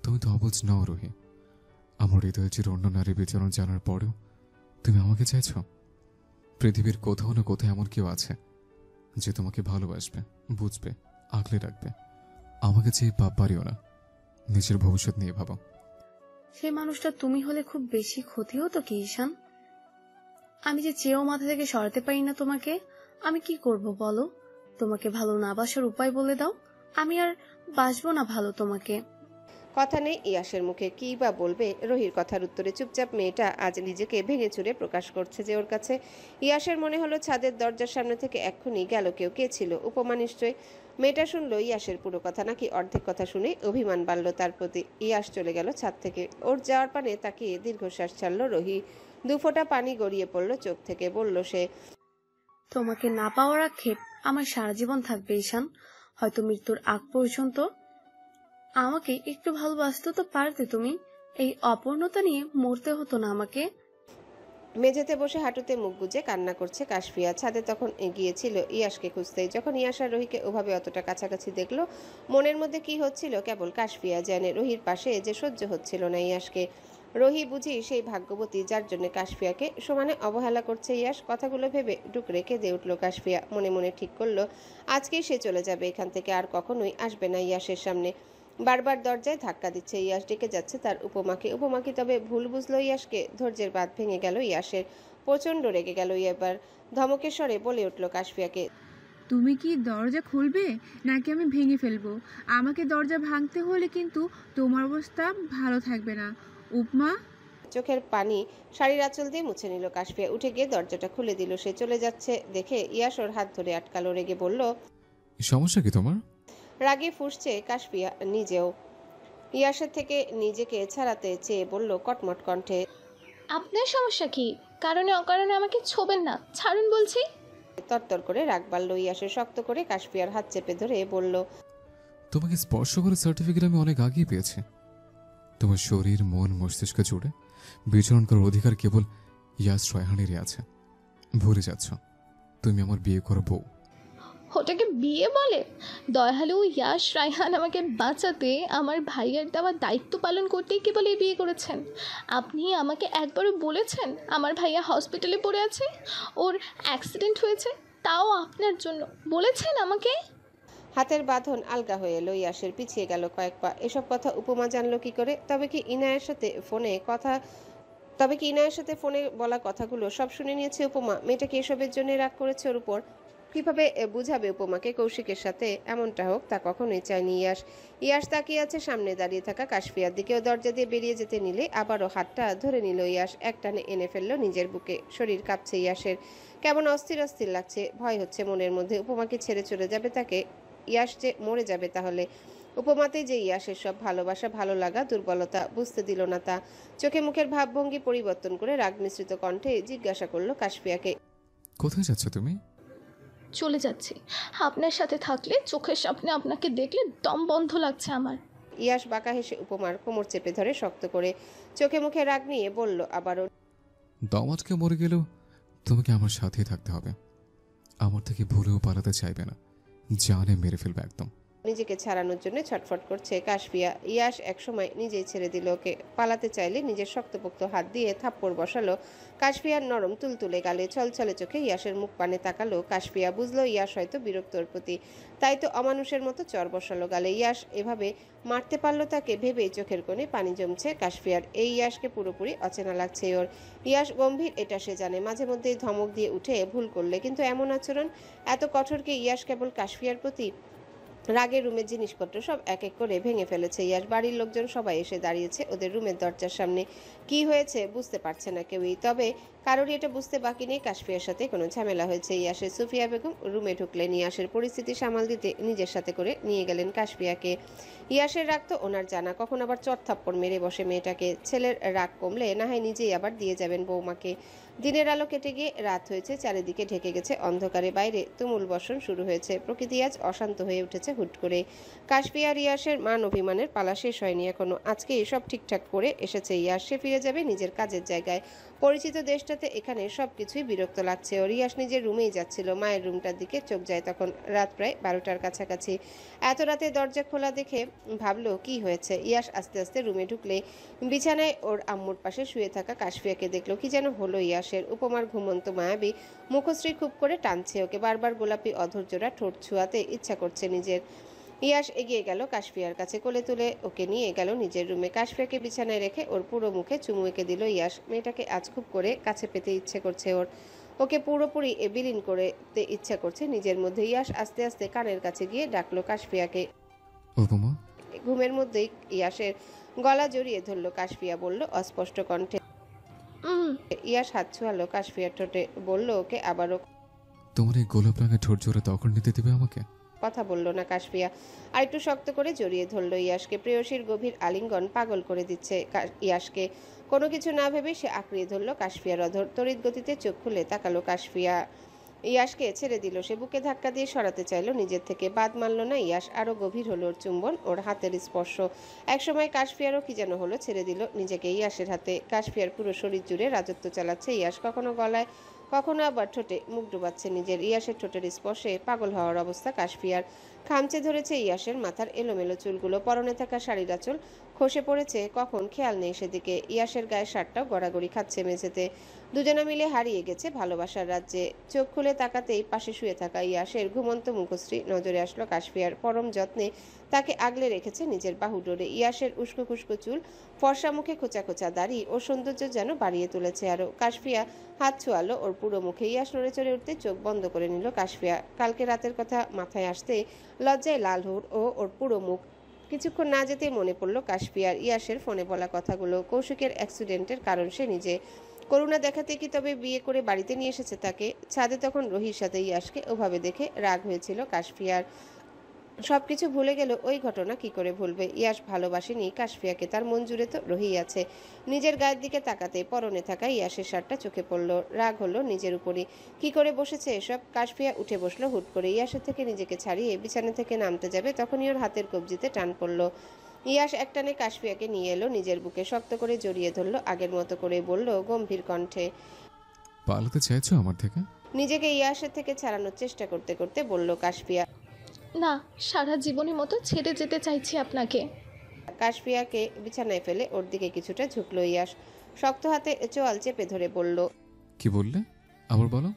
তুমি তো অবুঝ নও রুহি। আমার হৃদয়ের চির অন্য নারী বিচরণ জানার পরেও তুমি আমাকে চাইছ। পৃথিবীর কোথাও না কোথাও এমন কেউ আছে যে তোমাকে ভালোবাসবে, বুঝবে, আগলে রাখবে। আমাকে চেয়ে পাপ পারিও না, নিজের ভবিষ্যৎ নিয়ে ভাবো। সেই মানুষটা তুমি হলে খুব বেশি ক্ষতি হতো কি ঈশান? আমি যে চেয়েও মাথা থেকে সরাতে পারি না তোমাকে। আমি কি করব বলো? তোমাকে ভালো না বাসার উপায় বলে দাও। আমি আর বাসবো না ভালো তোমাকে। কথা নেই ইয়াসের মুখে, কী বা বলবে রুহির কথার উত্তরে। চুপচাপ মেয়েটা আজ নিজেকে ভেঙে চুরে প্রকাশ করছে যে ওর কাছে। ইয়াসের মনে হলো ছাদের দরজার সামনে থেকে এক্ষুনি গেল কেউ। কে ছিল? উপমা নিশ্চয়। মেয়েটা শুনলো ইয়াসের পুরো কথা নাকি অর্ধেক কথা শুনে অভিমান বাড়ল তার প্রতি। ইয়াস চলে গেল ছাদ থেকে। ওর যাওয়ার পানে তাকিয়ে দীর্ঘশ্বাস ছাড়ল রুহি। দুফোঁটা পানি গড়িয়ে পড়ল চোখ থেকে। বলল সে, তোমাকে না পাওয়ার আক্ষেপ আমার সারা জীবন থাকবে ঈশান। হয়তো মৃত্যুর আগ পর্যন্ত। আমাকে একটু ভালোবাসতে তো পারতে তুমি। এই অপূর্ণতা নিয়ে মরতে হতো না আমাকে। মেঝেতে বসে হাঁটুতে মুখ গুজে কান্না করছে কাশফিয়া। ছাদে তখন গিয়েছিল ইয়াসকে খুঁজতেই। যখন ইয়াস আর রুহিকে ওভাবে অতটা কাছাকাছি দেখলো, মনের মধ্যে কি হচ্ছিল কেবল কাশফিয়া জানে। রুহির পাশে যে সহ্য হচ্ছিল না ইয়াসকে। রুহি বুঝি সেই ভাগ্যবতী যার জন্য কাশফিয়াকে সমানে অবহেলা করছে ইয়াস। কথাগুলো ভেবে ডুকরে কেঁদে উঠল কাশফিয়া। মনে মনে ঠিক করলো আজকেই সে চলে যাবে এখান থেকে, আর কখনোই আসবে না ইয়াসের সামনে। বারবার দরজায় ধাক্কা দিচ্ছে ইয়াস, ডেকে যাচ্ছে তার উপমাকে। উপমা কি তবে ভুল বুঝলো ইয়াসকে? ধৈর্যের বাঁধ ভেঙে গেল ইয়াসের। প্রচণ্ড রেগে গেল এবার। ধমকের স্বরে বলে উঠল কাশফিয়াকে, তুমি কি দরজা খুলবে নাকি আমি ভেঙে ফেলবো? আমাকে দরজা ভাঙতে হলে কিন্তু তোমার অবস্থা ভালো থাকবে না উপমা। চোখের পানি শাড়ির আঁচল দিয়ে মুছে নিল কাশফিয়া। উঠে গিয়ে দরজাটা খুলে দিল। সে চলে যাচ্ছে দেখে ইয়াস ওর হাত ধরে আটকালো। রেগে বলল, সমস্যা কি তোমার? রাগে ফুঁসছে কাশফিয়া নিজেও। ইয়াসের থেকে নিজেকে ছাড়াতে চেয়ে বলল কটমট কণ্ঠে, আপনার সমস্যা কি? কারণে অকারণে আমাকে ছোবেন না, ছাড়ুন বলছি। তরতর করে রাগ বাড়ল ইয়াসের। শক্ত করে কাশফিয়ার হাত চেপে ধরে বলল, তোমাকে স্পর্শ করে সার্টিফিকেট আমি অনেক আগেই পেয়েছি। তোমার শরীর, মন, মস্তিষ্ক জুড়ে বিচরণ করার অধিকার কেবল ইয়াস রায়হানেরই আছে। ভুলে যাচ্ছ তুমি আমার বিয়ে করা বউ। ওটাকে বিয়ে বলে? দয়ালু ইয়াশ রায়হান আমাকে বাঁচাতে আমার ভাইয়ের দেওয়া দায়িত্ব পালন করতেই কেবল এই বিয়ে করেছেন। আপনি আমাকে একবারও বলেছেন আমার ভাইয়া হসপিটালে পড়ে আছে, ওর অ্যাক্সিডেন্ট হয়েছে, তাও আপনার জন্য বলেছেন আমাকে? হাতের বাঁধন আলগা হয়ে এলো ইয়াসের। পিছিয়ে গেল কয়েক পা। এসব কথা উপমা জানলো কি করে? তবে কি ইনায়ের সাথে ফোনে কথা তবে কি ইনায়ের সাথে ফোনে বলা কথাগুলো সব শুনে নিয়েছে উপমা? মেয়েটাকে এসবের জন্য রাগ করেছে ওর উপর। কিভাবে বুঝাবে উপমাকে কৌশিকের সাথে এমনটা হোক তা কখনোই চায়নি ইয়াশ। ইয়াশ তাকিয়ে আছে সামনে দাঁড়িয়ে থাকা কাশফিয়ার দিকে। ও দরজা দিয়ে বেরিয়ে যেতে নিলে আবারও হাতটা ধরে নিল ইয়াশ। একটানে এনে ফেললো নিজের বুকে। শরীর কাঁপছে ইয়াশের, কেমন অস্থির অস্থির লাগছে। ভয় হচ্ছে মনের মধ্যে, উপমাকে ছেড়ে চলে যাবে তাকে। ইয়াশ যে মরে যাবে তাহলে। উপমাতেই যে ইয়াশের সব ভালোবাসা, ভালো লাগা, দুর্বলতা বুঝতে দিল না তা। চোখে মুখের ভাবভঙ্গি পরিবর্তন করে রাগ মিশ্রিত কণ্ঠে জিজ্ঞাসা করলো কাশফিয়াকে, কোথায় যাচ্ছ তুমি? চলে যাচ্ছি। আপনার সাথে থাকলে চোখের সামনে আপনাকে দেখলে দম বন্ধ লাগছে আমার। ইয়াশ বাঁকা হেসে উপমার কোমর চেপে ধরে শক্ত করে। চোখে মুখে রাগ নিয়ে বলল আবারও, দম আটকে মরে গেলেও তোমাকে আমার সাথেই থাকতে হবে। আমার থেকে ভুলেও পালাতে চাইবে না, জানে মেরে ফেলবে একদম। নিজেকে ছাড়ানোর জন্য ছটফট করছে কাশফিয়া। ইয়াশ একসময় নিজেই ছেড়ে দিল ওকে। পালাতে চাইলে নিজের শক্তপোক্ত হাত দিয়ে থাপ্পড় বসালো কাশফিয়ার নরম তুলতুলে গালে। ছলছলে চোখে ইয়াশের মুখ পানে তাকালো কাশফিয়া। বুঝলো ইয়াশ হয়তো বিরক্ত ওর প্রতি, তাই তো অমানুষের মতো চর বসালো গালে। ইয়াশ এভাবে মারতে পারলো তাকে ভেবেই চোখের কোণে পানি জমছে কাশফিয়ার। এই ইয়াশকে পুরোপুরি অচেনা লাগছে ওর। ইয়াশ গম্ভীর, এটা সে জানে। মাঝে মধ্যেই ধমক দিয়ে উঠে ভুল করলে, কিন্তু এমন আচরণ এত কঠোরকে ইয়াশ কেবল কাশফিয়ার প্রতি? রাগের রুমের জিনিসপত্র সব এক এক করে ভেঙে ফেলেছে ইয়াশ। বাড়ির লোকজন সবাই এসে দাঁড়িয়েছে ওদের রুমের দরজার সামনে। কি হয়েছে বুঝতে পারছে না কেউই। তবে কারোরই এটা বুঝতে বাকি নেই কাশফিয়ার সাথে কোনো ঝামেলা হয়েছে ইয়াশের। সুফিয়া বেগম রুমে ঢুকলেন। ইয়াশের পরিস্থিতি সামাল দিতে নিজের সাথে করে নিয়ে গেলেন কাশফিয়াকে। ইয়াশের রাগ তো ওনার জানা, কখন আবার চড়থাপ্পড় মেরে বসে মেয়েটাকে। ছেলের রাগ কমলে না হয় নিজেই আবার দিয়ে যাবেন বৌমাকে। দিনের আলো কেটে গিয়ে রাত হয়েছে, চারিদিকে ঢেকে গেছে অন্ধকারে। বাইরে তুমুল বর্ষণ শুরু হয়েছে। প্রকৃতি আজ অশান্ত হয়ে উঠেছে হুট করে। কাশফিয়া ইয়াশের মান অভিমানের পালা শেষ হয়নি এখনো। আজকে এসব ঠিকঠাক করে এসেছে ইয়াশ। সে ফিরে যাবে নিজের কাজের জায়গায়, পরিচিত দেশটাতে। এখানে সব কিছুই বিরক্ত লাগছে ওর। ইয়াশ নিজের রুমেই যাচ্ছিল, মায়ের রুমটার দিকে চোখ যায় তখন। রাত প্রায় 12টার কাছাকাছি। এত রাতে দরজা খোলা দেখে ভাবলো কি হয়েছে। ইয়াশ আস্তে আস্তে রুমে ঢুকলে বিছানায় ওর আম্মুর পাশে শুয়ে থাকা কাশফিয়াকে দেখলো। কি যেন হলো ইয়াশের। উপমার ঘুমন্ত মায়াবী মুখশ্রী খুব করে টানছে ওকে। বারবার গোলাপি অধৈর্যরা ঠোঁট ছুঁয়াতে ইচ্ছা করছে নিজের। ইয়াশ এগিয়ে গেল কাশফিয়ার কাছে, কোলে তুলে ওকে নিয়ে গেল নিজের রুমে। কাশফিয়াকে বিছানায় রেখে ওর পুরো মুখে চুমু এঁকে দিল ইয়াশ। মেয়েটাকে আজ খুব করে কাছে পেতে ইচ্ছে করছে ওর। ওকে পুরোপুরি বিলীন করতে ইচ্ছা করছে নিজের মধ্যে। ইয়াশ আস্তে আস্তে কানের কাছে গিয়ে ডাকলো কাশফিয়াকে। উপমা, ঘুমের মধ্যেই ইয়াশের গলা জড়িয়ে ধরলো কাশফিয়া। বলল অস্পষ্ট কণ্ঠে। ইয়াশ হাত ছোঁয়ালো কাশফিয়ার ঠোঁটে, বলল ওকে আবারও। তোমার এই গোলাপ রঙের ঠোঁট জোড়া তখন নিতে দেবে আমাকে? কথা বলল না কাশফিয়া। আর একটু শক্ত করে জড়িয়ে ধরলো ইয়াশকে। প্রেয়সীর গভীর আলিঙ্গন পাগল করে দিচ্ছে ইয়াশকে। কোনো কিছু না ভেবে সে আঁকড়িয়ে ধরলো কাশফিয়ার অধর। তড়িৎ গতিতে চোখ খুলে তাকালো কাশফিয়া। ইয়াশকে ছেড়ে দিল সে। বুকে ধাক্কা দিয়ে সরাতে চাইলো নিজের থেকে। বাদ মানল না ইয়াশ। আরো গভীর হলো ওর চুম্বন, ওর হাতের স্পর্শ। একসময় কাশফিয়ারও কি যেন হলো, ছেড়ে দিল নিজেকে ইয়াশের হাতে। কাশফিয়ার পুরো শরীর জুড়ে রাজত্ব চালাচ্ছে ইয়াশ। কখনো গলায়, কখনো আবার ঠোঁটে মুখ ডুবাচ্ছে নিজের। ইয়াশের ঠোঁটের স্পর্শে পাগল হওয়ার অবস্থা কাশফিয়ার। খামচে ধরেছে ইয়াশের মাথার এলোমেলো চুলগুলো। পরনে থাকা শাড়ির আঁচল খসে পড়েছে কখন খেয়াল নেই সেদিকে। ইয়াশের গায়ের শার্টটাও গড়াগড়ি খাচ্ছে মেঝেতে। দুজনে মিলে হারিয়ে গেছে ভালোবাসার রাজ্যে। চোখ খুলে তাকাতেই পাশে শুয়ে থাকা ইয়াশের ঘুমন্ত মুখশ্রী নজরে আসলো কাশফিয়ার। পরম যত্নে তাকে আগলে রেখেছে নিজের বাহু ডোরে। ইয়াশের উস্কো খুস্কো চুল, ফর্সা মুখে খোঁচা খোঁচা দাড়ি ওর সৌন্দর্য যেন বাড়িয়ে তুলেছে আরো। কাশফিয়া হাত ছোঁয়ালো ওর পুরো মুখে। ইয়াশ নড়ে চড়ে উঠতে চোখ বন্ধ করে নিল কাশফিয়া। কালকে রাতের কথা মাথায় আসতে লজ্জায় লাল ও ওর পুরো মুখ। কিছুক্ষণ না যেতেই মনে পড়ল কাশফিয়ার ইয়াশের ফোনে বলা কথাগুলো। কৌশিকের অ্যাক্সিডেন্টের কারণ সে নিজে। করুণা দেখাতে কি তবে বিয়ে করে বাড়িতে নিয়ে এসেছে তাকে? ছাদে তখন রহির সাথে ইয়াশকে ওভাবে দেখে রাগ হয়েছিল কাশফিয়ার। সবকিছু ভুলে গেল, ওই ঘটনা কি করে ভুলবে? ইয়াশ ভালোবাসেনি কাশফিয়াকে, তার মন জুড়ে তো রহি আছে। নিজের গায়ের দিকে তাকাতে পরনে থাকা ইয়াশের শার্টটা চোখে পড়ল। রাগ হলো নিজের উপরই। কি করে বসেছে এসব? কাশফিয়া উঠে বসলো হুট করে। ইয়াশের থেকে নিজেকে ছাড়িয়ে বিছানা থেকে নামতে যাবে তখনই ওর হাতের কবজিতে টান পড়ল। ইয়াশ একটানে কাশফিয়াকে নিয়ে এলো নিজের বুকে, শক্ত করে জড়িয়ে ধরলো আগের মতো করে। বলল গম্ভীর কণ্ঠে। পালাতে চাইছো আমার থেকে? নিজেকে ইয়াশের থেকে ছাড়ানোর চেষ্টা করতে করতে বলল কাশফিয়া। না, সারা জীবনের মতো ছেড়ে যেতে চাইছি আপনাকে। কাশফিয়াকে বিছানায় ফেলে ওর দিকে কিছুটা ঝুঁকলো ইয়াশ। শক্ত হাতে চোয়াল চেপে ধরে বলল। কি বললে? আবার বলো,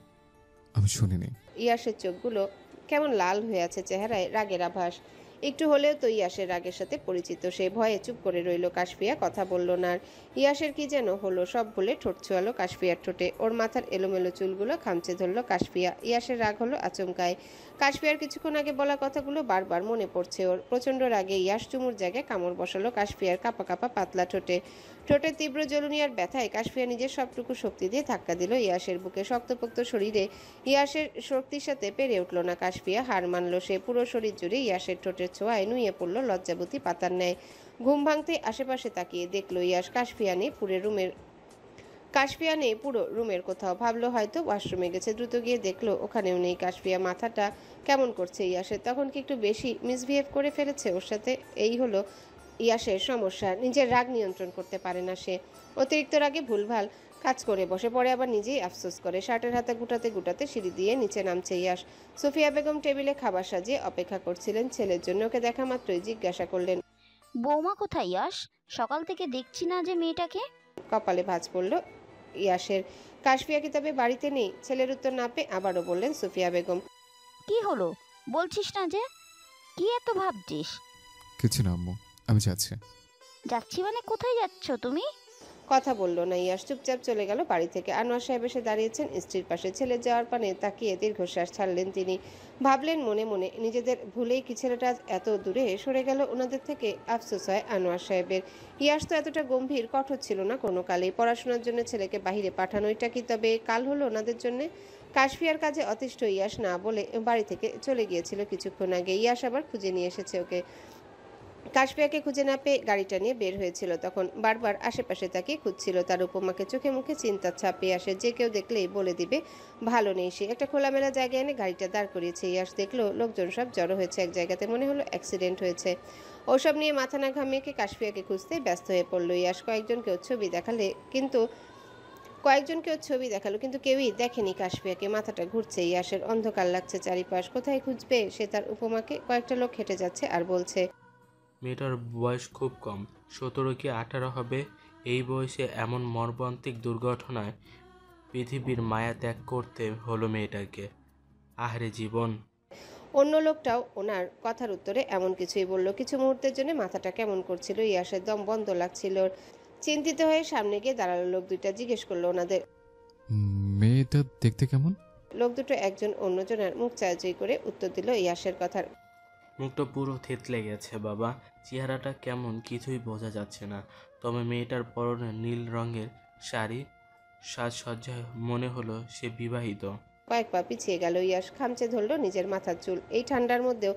আমি শুনিনি। ইয়াশের চোখগুলো কেমন লাল হয়ে আছে, চেহারায় রাগের আভাস। একটু হলেও তো ইয়াসের রাগের সাথে পরিচিত। সে ভয়ে চুপ করে রইল। কাশফিয়া কথা বলল না আর। ইয়াসের কি যেন হলো, সব ভুলে ঠোঁট ছোঁয়ালো কাশফিয়ার ঠোঁটে। ওর মাথার এলোমেলো চুলগুলো খামচে ধরল কাশফিয়া। ইয়াসের রাগ হলো আচমকায়। কাশফিয়ার কিছুক্ষণ আগে বলা কথাগুলো বারবার মনে পড়ছে ওর। প্রচণ্ড রাগে ইয়াস চুমুর জায়গায় কামড় বসালো কাশফিয়ার কাঁপা কাঁপা পাতলা ঠোঁটে। ঠোঁটের তীব্র জ্বলুনি আর ব্যথায় কাশফিয়া নিজের সবটুকু শক্তি দিয়ে ধাক্কা দিল ইয়াসের বুকে। শক্তপোক্ত শরীরে ইয়াসের শক্তির সাথে পেরে উঠল না কাশফিয়া, হার মানল সে। পুরো শরীর জুড়ে ইয়াসের ঠোঁটের ছোঁয়ায় নুয়ে পড়ল লজ্জাবতী পাতার ন্যায়। ঘুম ভাঙতে আশেপাশে তাকিয়ে দেখলো ইয়াস কাশফিয়া নেই পুরো রুমের কোথাও। ভাবলো হয়তো ওয়াশরুমে গেছে। দ্রুত গিয়ে দেখলো ওখানেও নেই কাশফিয়া। মাথাটা কেমন করছে ইয়াসের। তখন কি একটু বেশি মিসবিহেভ করে ফেলেছে ওর সাথে? এই হলো ইয়াসের সমস্যা, নিজের রাগ নিয়ন্ত্রণ করতে পারে না সে। অতিরিক্ত রাগে ভুলভাল কাজ করে বসে, পরে আবার নিজেই আফসোস করে। শার্টের হাতে গুটাতে গুটাতে সিঁড়ি দিয়ে নিচে নামছে ইয়াস। সুফিয়া বেগম টেবিলে খাবার সাজিয়ে অপেক্ষা করছিলেন ছেলের জন্য। ওকে দেখা মাত্রই জিজ্ঞাসা করলেন, বৌমা কোথায় ইয়াস? সকাল থেকে দেখছি না যে মেয়েটাকে। কপালে ভাঁজ পড়ল ইয়াসের। কাশফিয়া কি তবে বাড়িতে নেই? ছেলের উত্তর না পেয়ে আবারও বললেন সুফিয়া বেগম, কি হলো বলছিস না যে? কি এত ভাবছিস? কিছু না আম্মু, আমি যাচ্ছি। যাচ্ছি মানে কোথায় যাচ্ছ তুমি? কথা বলল না ইয়াস, চুপচাপ চলে গেল বাড়ি থেকে। আনোয়ার সাহেব এসে দাঁড়িয়েছেন স্ত্রীর পাশে। ছেলের যাওয়ার পানে তাকিয়ে দীর্ঘশ্বাস ছাড়লেন তিনি। ভাবলেন মনে মনে, নিজেদের ভুলেই কি ছেলেটা এত দূরে সরে গেল ওনাদের থেকে? আফসোস হয় আনোয়ার সাহেবের। ইয়াস তো এতটা গম্ভীর কঠোর ছিল না কোনো কালেই। পড়াশোনার জন্য ছেলেকে বাহিরে পাঠানো, এটা কি তবে কাল হলো ওনাদের জন্য? কাশফিয়ার কাজে অতিষ্ঠ ইয়াস না বলে বাড়ি থেকে চলে গিয়েছিল কিছুক্ষণ আগে। ইয়াস আবার খুঁজে নিয়ে এসেছে ওকে। কাশফিয়াকে খুঁজে না পেয়ে গাড়িটা নিয়ে বের হয়েছিল তখন। বারবার আশেপাশে তাকিয়ে খুঁজছিল। তার উপমাকে চোখে মুখে চিন্তার ছাপ পেয়ে আসে। যে কেউ দেখলেই বলে দিবে ভালো নেই সে। একটা খোলামেলা জায়গায় এনে গাড়িটা দাঁড় করিয়েছে ইয়াস। দেখলো লোকজন সব জড়ো হয়েছে এক জায়গাতে। মনে হলো অ্যাক্সিডেন্ট হয়েছে। ওসব নিয়ে মাথা না ঘামিয়ে কাশফিয়াকে খুঁজতে ব্যস্ত হয়ে পড়লো ইয়াস। কয়েকজনকে ছবি দেখালো কিন্তু কেউই দেখেনি কাশফিয়াকে। মাথাটা ঘুরছে ইয়াসের। অন্ধকার লাগছে চারিপাশ। কোথায় খুঁজবে সে তার উপমাকে? কয়েকটা লোক হেঁটে যাচ্ছে আর বলছে, মেয়েটার বয়স খুব কম, 17 কি 18 হবে। এই বয়সে এমন মর্মান্তিক দুর্ঘটনায় পৃথিবীর মায়া ত্যাগ করতে হলো মেয়েটাকে। আহারে জীবন। অন্য লোকটাও ওনার কথার উত্তরে এমন কিছুই বলল। কিছু মুহূর্তের জন্য মাথাটা কেমন করছিল ইয়াসের, দম বন্ধ লাগছিল। চিন্তিত হয়ে সামনে গিয়ে দাঁড়ালো লোক দুইটা। জিজ্ঞেস করলো ওনাদের, মেয়েটা দেখতে কেমন? লোক দুটো একজন অন্যজনের মুখ চায়াচুই করে উত্তর দিল ইয়াসের কথার। মুখটা পুরো থেতলে গেছে বাবা, চেহারাটা কেমন কিছুই বোঝা যাচ্ছে না। তবে মেয়েটার পরনে নীল রঙের শাড়ি, সাজসজ্জায় মনে হলো সে বিবাহিত। কয়েক পা পিছিয়ে গেল ইয়াস। খামচে ধরলো নিজের মাথার চুল। এই ঠান্ডার মধ্যেও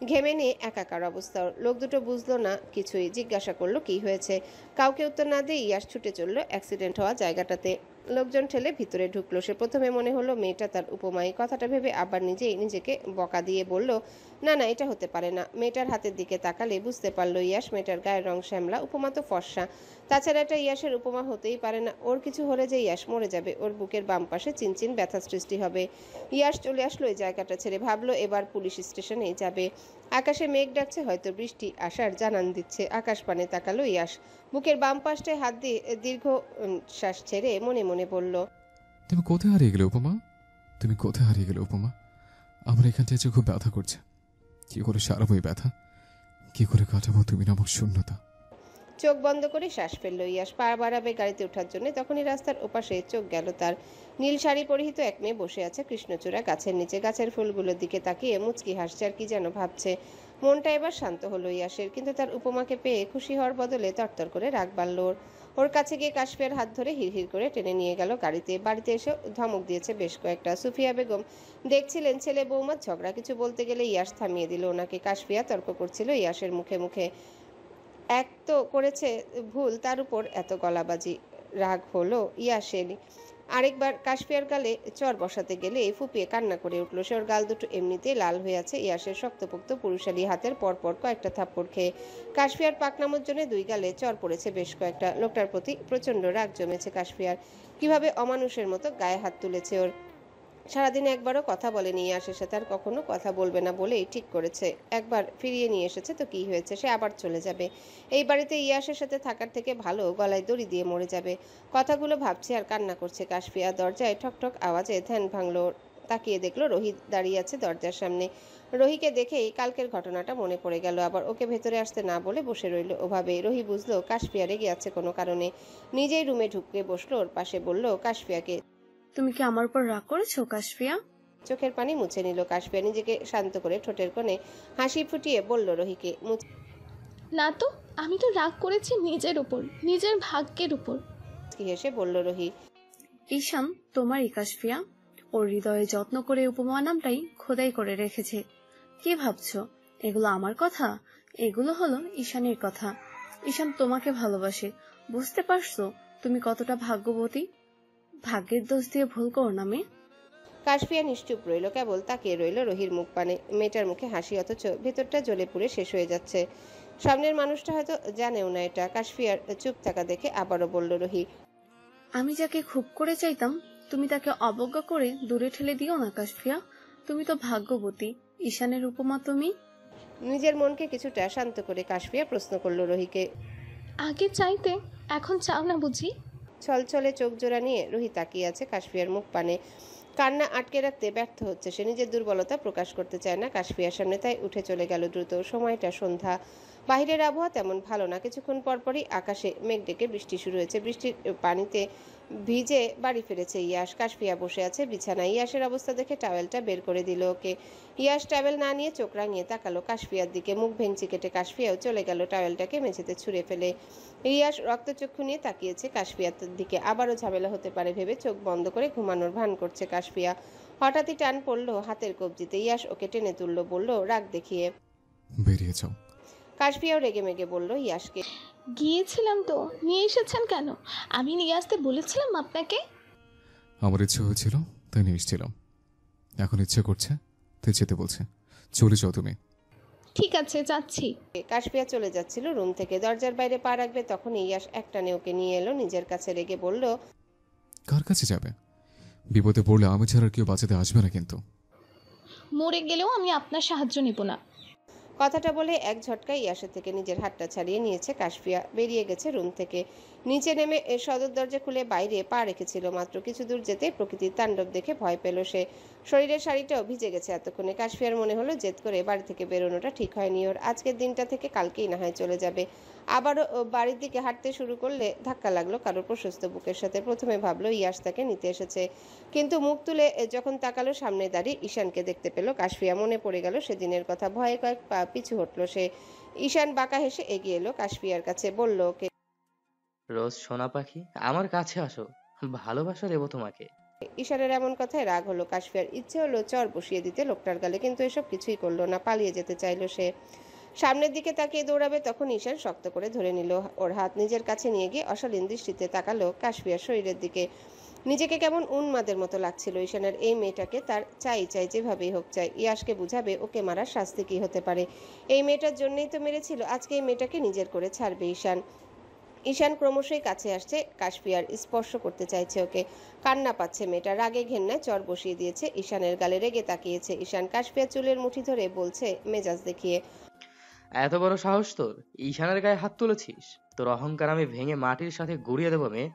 ঘেমে নিয়ে একাকার অবস্থা। লোক দুটো বুঝলো না কিছুই। জিজ্ঞাসা করলো কি হয়েছে। কাউকে উত্তর না দিয়ে ইয়াস ছুটে চলল অ্যাক্সিডেন্ট হওয়া জায়গাটাতে। লোকজন ঠেলে ভিতরে ঢুকলো সে। প্রথমে মনে হলো মেয়েটা তার উপমাই। কথাটা ভেবে আবার নিজেই নিজেকে বকা দিয়ে বলল, না না, এটা হতে পারে না। মেয়েটার হাতের দিকে তাকালে বুঝতে পারলো ইয়াস মেয়েটার গায়ের রং শ্যামলা, উপমা তো ফর্সা। তাছাড়া এটা ইয়াসের উপমা হতেই পারে না। ওর কিছু হলে যে ইয়াস মরে যাবে। ওর বুকের বাম পাশে চিনচিন ব্যথা সৃষ্টি হবে। ইয়াস চলে আসলো এই জায়গাটা ছেড়ে। ভাবলো এবার পুলিশ স্টেশনেই যাবে। আকাশে মেঘ ডাকছে, হয়তো বৃষ্টি আসার জানান দিচ্ছে। আকাশ পানে তাকালো ইয়াস। বুকের বাম পাশটায় হাত দিয়ে দীর্ঘ শ্বাস ছেড়ে মনে মনে বলল, তুমি কোথায় হারিয়ে গেলে উপমা? তুমি কোথায় হারিয়ে গেলে উপমা? আমার এখানটা এসে খুব ব্যথা করছে। কি করে সারাবো এই ব্যথা? কি করে কাটাবো তুমি নামক শূন্যতা? চোখ বন্ধ করে শ্বাস ফেললো ইয়াস। পা বাড়াবে গাড়িতে ওঠার জন্য, তখনই রাস্তার ওপাশে চোখ গেল তার। নীল শাড়ি পরিহিত এক মেয়ে বসে আছে কৃষ্ণচূড়া গাছের নিচে। গাছের ফুলগুলোর দিকে তাকিয়ে মুচকি হাসছে আর কি যেন ভাবছে। মনটা এবার শান্ত হলো ইয়াসের। কিন্তু তার উপমাকে পেয়ে খুশি হওয়ার বদলে তরতর করে রাগ বাড়ল ওর। ওর কাছে গিয়ে কাশফিয়ার হাত ধরে হিড়হিড় করে টেনে নিয়ে গেল গাড়িতে। বাড়িতে এসে ধমক দিয়েছে বেশ কয়েকটা। সুফিয়া বেগম দেখছিলেন ছেলে বৌমার ঝগড়া। কিছু বলতে গেলে ইয়াস থামিয়ে দিল ওনাকে। কাশফিয়া তর্ক করছিল ইয়াসের মুখে মুখে। এক তো করেছে ভুল, তার উপর এত গলাবাজি। রাগ হলো ইয়াসের। আরেকবার কাশফিয়ার গালে চর বসাতে গেলে ফুপিয়ে কান্না করে উঠল সে। ওর গাল দুটো এমনিতেই লাল হয়ে আছে ইয়াসের শক্তপোক্ত পুরুষালী হাতের পরপর কয়েকটা থাপ্পড় খেয়ে। কাশফিয়ার পাকনামোর জন্য দুই গালে চর পড়েছে বেশ কয়েকটা। লোকটার প্রতি প্রচণ্ড রাগ জমেছে কাশফিয়ার। কিভাবে অমানুষের মতো গায়ে হাত তুলেছে ওর। সারাদিন একবারও কথা বলেনি ইয়াসের সাথে, আর কখনো কথা বলবে না বলেই ঠিক করেছে। একবার ফিরিয়ে নিয়ে এসেছে তো কি হয়েছে, সে আবার চলে যাবে। এই বাড়িতে ইয়াসের সাথে থাকার থেকে ভালো গলায় দড়ি দিয়ে মরে যাবে। কথাগুলো ভাবছে আর কান্না করছে কাশফিয়া। দরজায় ঠকঠক আওয়াজে ধ্যান ভাঙল। তাকিয়ে দেখলো রোহিত দাঁড়িয়ে আছে দরজার সামনে। রোহিকে দেখেই কালকের ঘটনাটা মনে পড়ে গেল। আবার ওকে ভেতরে আসতে না বলে বসে রইল ওভাবে। রোহি বুঝলো কাশফিয়া রেগে আছে কোনো কারণে। নিজেই রুমে ঢুকে বসলো ওর পাশে, বলল কাশফিয়াকে। তুমি কি আমার উপর রাগ করেছো কাশফিয়া? চোখের পানি মুছে নিল কাশফিয়া, নিজেকে শান্ত করে ঠোঁটের কোণে হাসি ফুটিয়ে বলল রোহিকে। না তো, আমি তো রাগ করেছি নিজের উপর, নিজের ভাগ্যের উপর। মুচকি হেসে বলল রোহি। ঈশান তোমারই কাশফিয়া। ওর হৃদয়ে যত্ন করে উপমা নামটাই খোদাই করে রেখেছে। কি ভাবছো এগুলো আমার কথা? এগুলো হলো ঈশানের কথা। ঈশান তোমাকে ভালোবাসে, বুঝতে পারছো তুমি কতটা ভাগ্যবতী? ভাগ্যের দোষ দিয়ে ভুল করো না মেয়ে। কাশফিয়া নিশ্চুপ রইল, কেবল তাকিয়ে রইল রোহির মুখ পানে। মেয়েটার মুখে হাসি, অথচ ভেতরটা জ্বলে পুড়ে শেষ হয়ে যাচ্ছে। সামনের মানুষটা হয়তো জানেও না এটা। কাশফিয়ার চুপ থাকা দেখে আবারও বলল রোহি। আমি যাকে খুব করে চাইতাম তুমি তাকে অবজ্ঞা করে দূরে ঠেলে দিও না কাশফিয়া। তুমি তো ভাগ্যবতী, ঈশানের উপমা তুমি। নিজের মনকে কিছুটা শান্ত করে কাশফিয়া প্রশ্ন করলো রোহিকে। আগে চাইতে এখন চাও না বুঝি? ছলছলে চোখ জোড়া নিয়ে রোহি তাকিয়ে আছে কাশফিয়ার মুখ পানে। কান্না আটকে রাখতে ব্যর্থ হচ্ছে সে। নিজের দুর্বলতা প্রকাশ করতে চায় না কাশফিয়ার সামনে, তাই উঠে চলে গেল দ্রুত। সময়টা সন্ধ্যা, বাহিরের আবহাওয়া তেমন ভালো না। কিছুক্ষণ পরপরই আকাশে মেঘ ডেকে বৃষ্টি শুরু হয়েছে। বৃষ্টির পানিতে ভিজে বাড়ি ফিরেছে ইয়াশ। কাশফিয়া বসে আছে বিছানায়। ইয়াশের অবস্থা দেখে টাওয়েলটা বের করে দিল ওকে। ইয়াশ টাওয়েল না নিয়ে চোখ রাঙিয়ে তাকালো কাশফিয়ার দিকে। মুখ ভেঙচি কেটে কাশফিয়াও চলে গেল টাওয়েলটাকে মেঝেতে ছুঁড়ে ফেলে। ইয়াশ রক্তচক্ষু নিয়ে তাকিয়েছে কাশফিয়ার দিকে। আবারও ঝামেলা হতে পারে ভেবে চোখ বন্ধ করে ঘুমানোর ভান করছে কাশফিয়া। হঠাৎই টান পড়লো হাতের কবজিতে। ইয়াশ ওকে টেনে তুললো, বলল রাগ দেখিয়ে। বেরিয়ে যাও। কাশফিয়াও রেগে মেগে বলল ইয়াশকে। গিয়েছিলাম তো, নিয়ে এসেছেন কেন? আমি নিয়ে আসতে বলেছিলাম আপনাকে। আমার ইচ্ছে হয়েছিল তাই নিয়ে এসেছিলাম, এখন ইচ্ছে করছে তাই যেতে বলছে। চলে যাও তুমি। ঠিক আছে যাচ্ছি। কাশফিয়া চলে যাচ্ছিল রুম থেকে। দরজার বাইরে পা রাখবে তখন ইয়াশ একটানে ওকে নিয়ে এলো নিজের কাছে। রেগে বলল, কার কাছে যাবে? বিপদে পড়লে আমি ছাড়া আর কেউ বাঁচাতে আসবে না কিন্তু। মরে গেলেও আমি আপনার সাহায্য নেব না। কথাটা বলে এক ঝটকায় ইয়াশের থেকে নিজের হাতটা ছাড়িয়ে নিয়েছে কাশফিয়া। বেরিয়ে গেছে রুম থেকে। নিচে নেমে সদর দরজা খুলে বাইরে পা রেখেছিল মাত্র। কিছু দূর যেতে প্রকৃতির তাণ্ডব দেখে ভয় পেল সে। শরীরের শাড়িটাও ভিজে গেছে এতক্ষণে। কাশফিয়ার মনে হলো জেদ করে বাড়ি থেকে বেরোনোটা ঠিক হয়নি ওর। আজকের দিনটা থেকে কালকেই না হয় চলে যাবে। আবারও বাড়ির দিকে হাঁটতে শুরু করলে ধাক্কা লাগলো কারোর প্রশস্ত বুকের সাথে। প্রথমে ভাবলো ইয়াশ তাকে নিতে এসেছে, কিন্তু মুখ তুলে যখন তাকালো সামনে দাঁড়িয়ে ঈশানকে দেখতে পেল কাশফিয়া। মনে পড়ে গেল সেদিনের কথা। ভয়ে কয়েক পা পিছু হটলো সে। ঈশান বাঁকা হেসে এগিয়ে এলো কাশফিয়ার কাছে, বলল ওকে। রোজ সোনা পাখি আমার কাছে আসো, ভালোবাসা দেবো তোমাকে। ঈশানের এমন কথায় রাগ হলো কাশফিয়ার। ইচ্ছে হলো চর বসিয়ে দিতে লোকটার গালে, কিন্তু এসব কিছুই করলো না। পালিয়ে যেতে চাইলো সে। সামনের দিকে তাকিয়ে দৌড়াবে তখন ঈশান শক্ত করে ধরে নিল ওর হাত। নিজের কাছে নিয়ে গিয়ে অশালীন দৃষ্টিতে তাকালো কাশফিয়ার শরীরের দিকে। নিজেকে কেমন উন্মাদের মতো লাগছিল ঈশানের। এই মেয়েটাকে তার চাই চাই, যেভাবেই হোক চাই। ইয়াশকে বুঝাবে ওকে মারার শাস্তি কি হতে পারে। এই মেয়েটার জন্যই তো মেরেছিল। আজকে এই মেয়েটাকে নিজের করে ছাড়বে ঈশান। ঈশান ক্রমশই কাছে আসছে কাশফিয়ার, স্পর্শ করতে চাইছে ওকে। কান্না পাচ্ছে মেয়েটা। রাগে ঘেন্নায় চর বসিয়ে দিয়েছে ঈশানের গালে। রেগে তাকিয়েছে ঈশান। কাশফিয়ার চুলের মুঠি ধরে বলছে মেজাজ দেখিয়ে, এত বড় সাহস তোর, ঈশানের গায়ে হাত তুলেছিস? তোর অহংকার আমি ভেঙে মাটির সাথে গুড়িয়ে দেবো মেয়ে।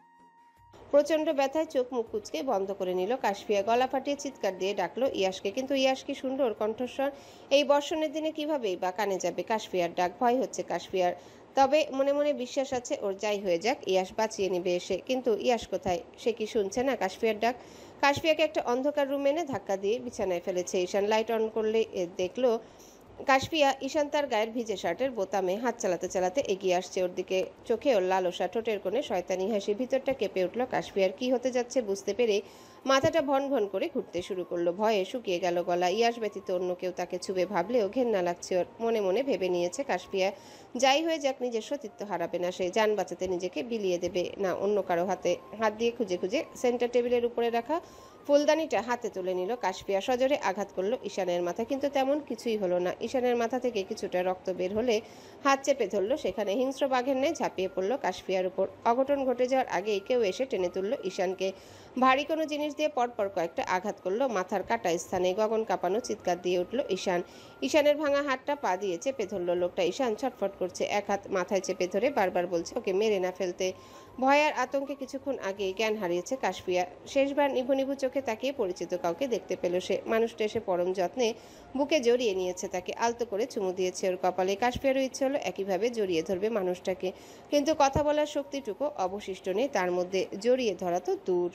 প্রচন্ড ব্যথায় চোখ মুখ কুচকে বন্ধ করে নিল কাশফিয়া। গলা ফাটিয়ে চিৎকার দিয়ে ডাকলো ইয়াশকে, কিন্তু ইয়াশ কি সুন্দর কণ্ঠস্বর। এই বর্ষণের দিনে কিভাবেই বা কানে যাবে কাশফিয়ার ডাক। ভয় হচ্ছে কাশফিয়ার, তবে মনে মনে বিশ্বাস আছে ওর যাই হয়ে যাক ইয়াশ বাঁচিয়ে নিবে এসে। কিন্তু ইয়াশ কোথায়? সে কি শুনছে না কাশফিয়ার ডাক? কাশফিয়াকে একটা অন্ধকার রুমে এনে ধাক্কা দিয়ে বিছানায় ফেলেছে ঈশান। লাইট অন করলে দেখলো কাশফিয়া। ঈশান তার গায়ের ভিজে শার্টের বোতামে হাত চালাতে চালাতে এগিয়ে আসছে ওর দিকে। চোখে ওর লালসা, ঠোঁটের কোণে শয়তানি হাসি। ভিতরটা কেঁপে উঠল কাশফিয়ার। কি হতে যাচ্ছে বুঝতে পেরে মাথাটা ভন ভন করে ঘুরতে শুরু করলো। ভয়ে শুকিয়ে গেল গলা। ইয়াশ ব্যতীত অন্য কেউ তাকে ছুবে ভাবলেও ঘেন্না লাগছে ওর। মনে মনে ভেবে নিয়েছে কাশফিয়া যাই হয়ে যাক নিজের সতীত্ব হারাবে না সে। যান বাঁচাতে নিজেকে বিলিয়ে দেবে না অন্য কারো হাতে। হাত দিয়ে খুঁজে খুঁজে সেন্টার টেবিলের উপরে রাখা ফুলদানিটা হাতে তুলে নিল কাশফিয়া। সজোরে আঘাত করলো ঈশানের মাথা, কিন্তু তেমন কিছুই হলো না। ঈশানের মাথা থেকে কিছুটা রক্ত বের হলে হাত চেপে ধরলো সেখানে। হিংস্র বাঘের ন্যায় ঝাঁপিয়ে পড়লো কাশফিয়ার উপর। অঘটন ঘটে যাওয়ার আগেই কেউ এসে টেনে তুললো ঈশানকে। ভারী কোনো জিনিস দিয়ে পরপর কয়েকটা আঘাত করলো মাথার কাটা স্থানে। গগন কাঁপানো চিৎকার দিয়ে উঠল ঈশান। ঈশানের ভাঙা হাতটা পা দিয়ে চেপে ধরল লোকটা। ঈশান ছটফট করছে, এক হাত মাথায় চেপে ধরে বারবার বলছে ওকে মেরে না ফেলতে। ভয় আর আতঙ্কে কিছুক্ষণ আগে জ্ঞান হারিয়েছে কাশফিয়া। শেষবার নিভু নিভু চোখে তাকিয়ে পরিচিত কাউকে দেখতে পেল সে। মানুষটা এসে পরম যত্নে বুকে জড়িয়ে নিয়েছে তাকে, আলতো করে চুমু দিয়েছে ওর কপালে। কাশফিয়ারও ইচ্ছে হলো একইভাবে জড়িয়ে ধরবে মানুষটাকে, কিন্তু কথা বলার শক্তিটুকু অবশিষ্ট নেই তার মধ্যে। জড়িয়ে ধরা তো দূর।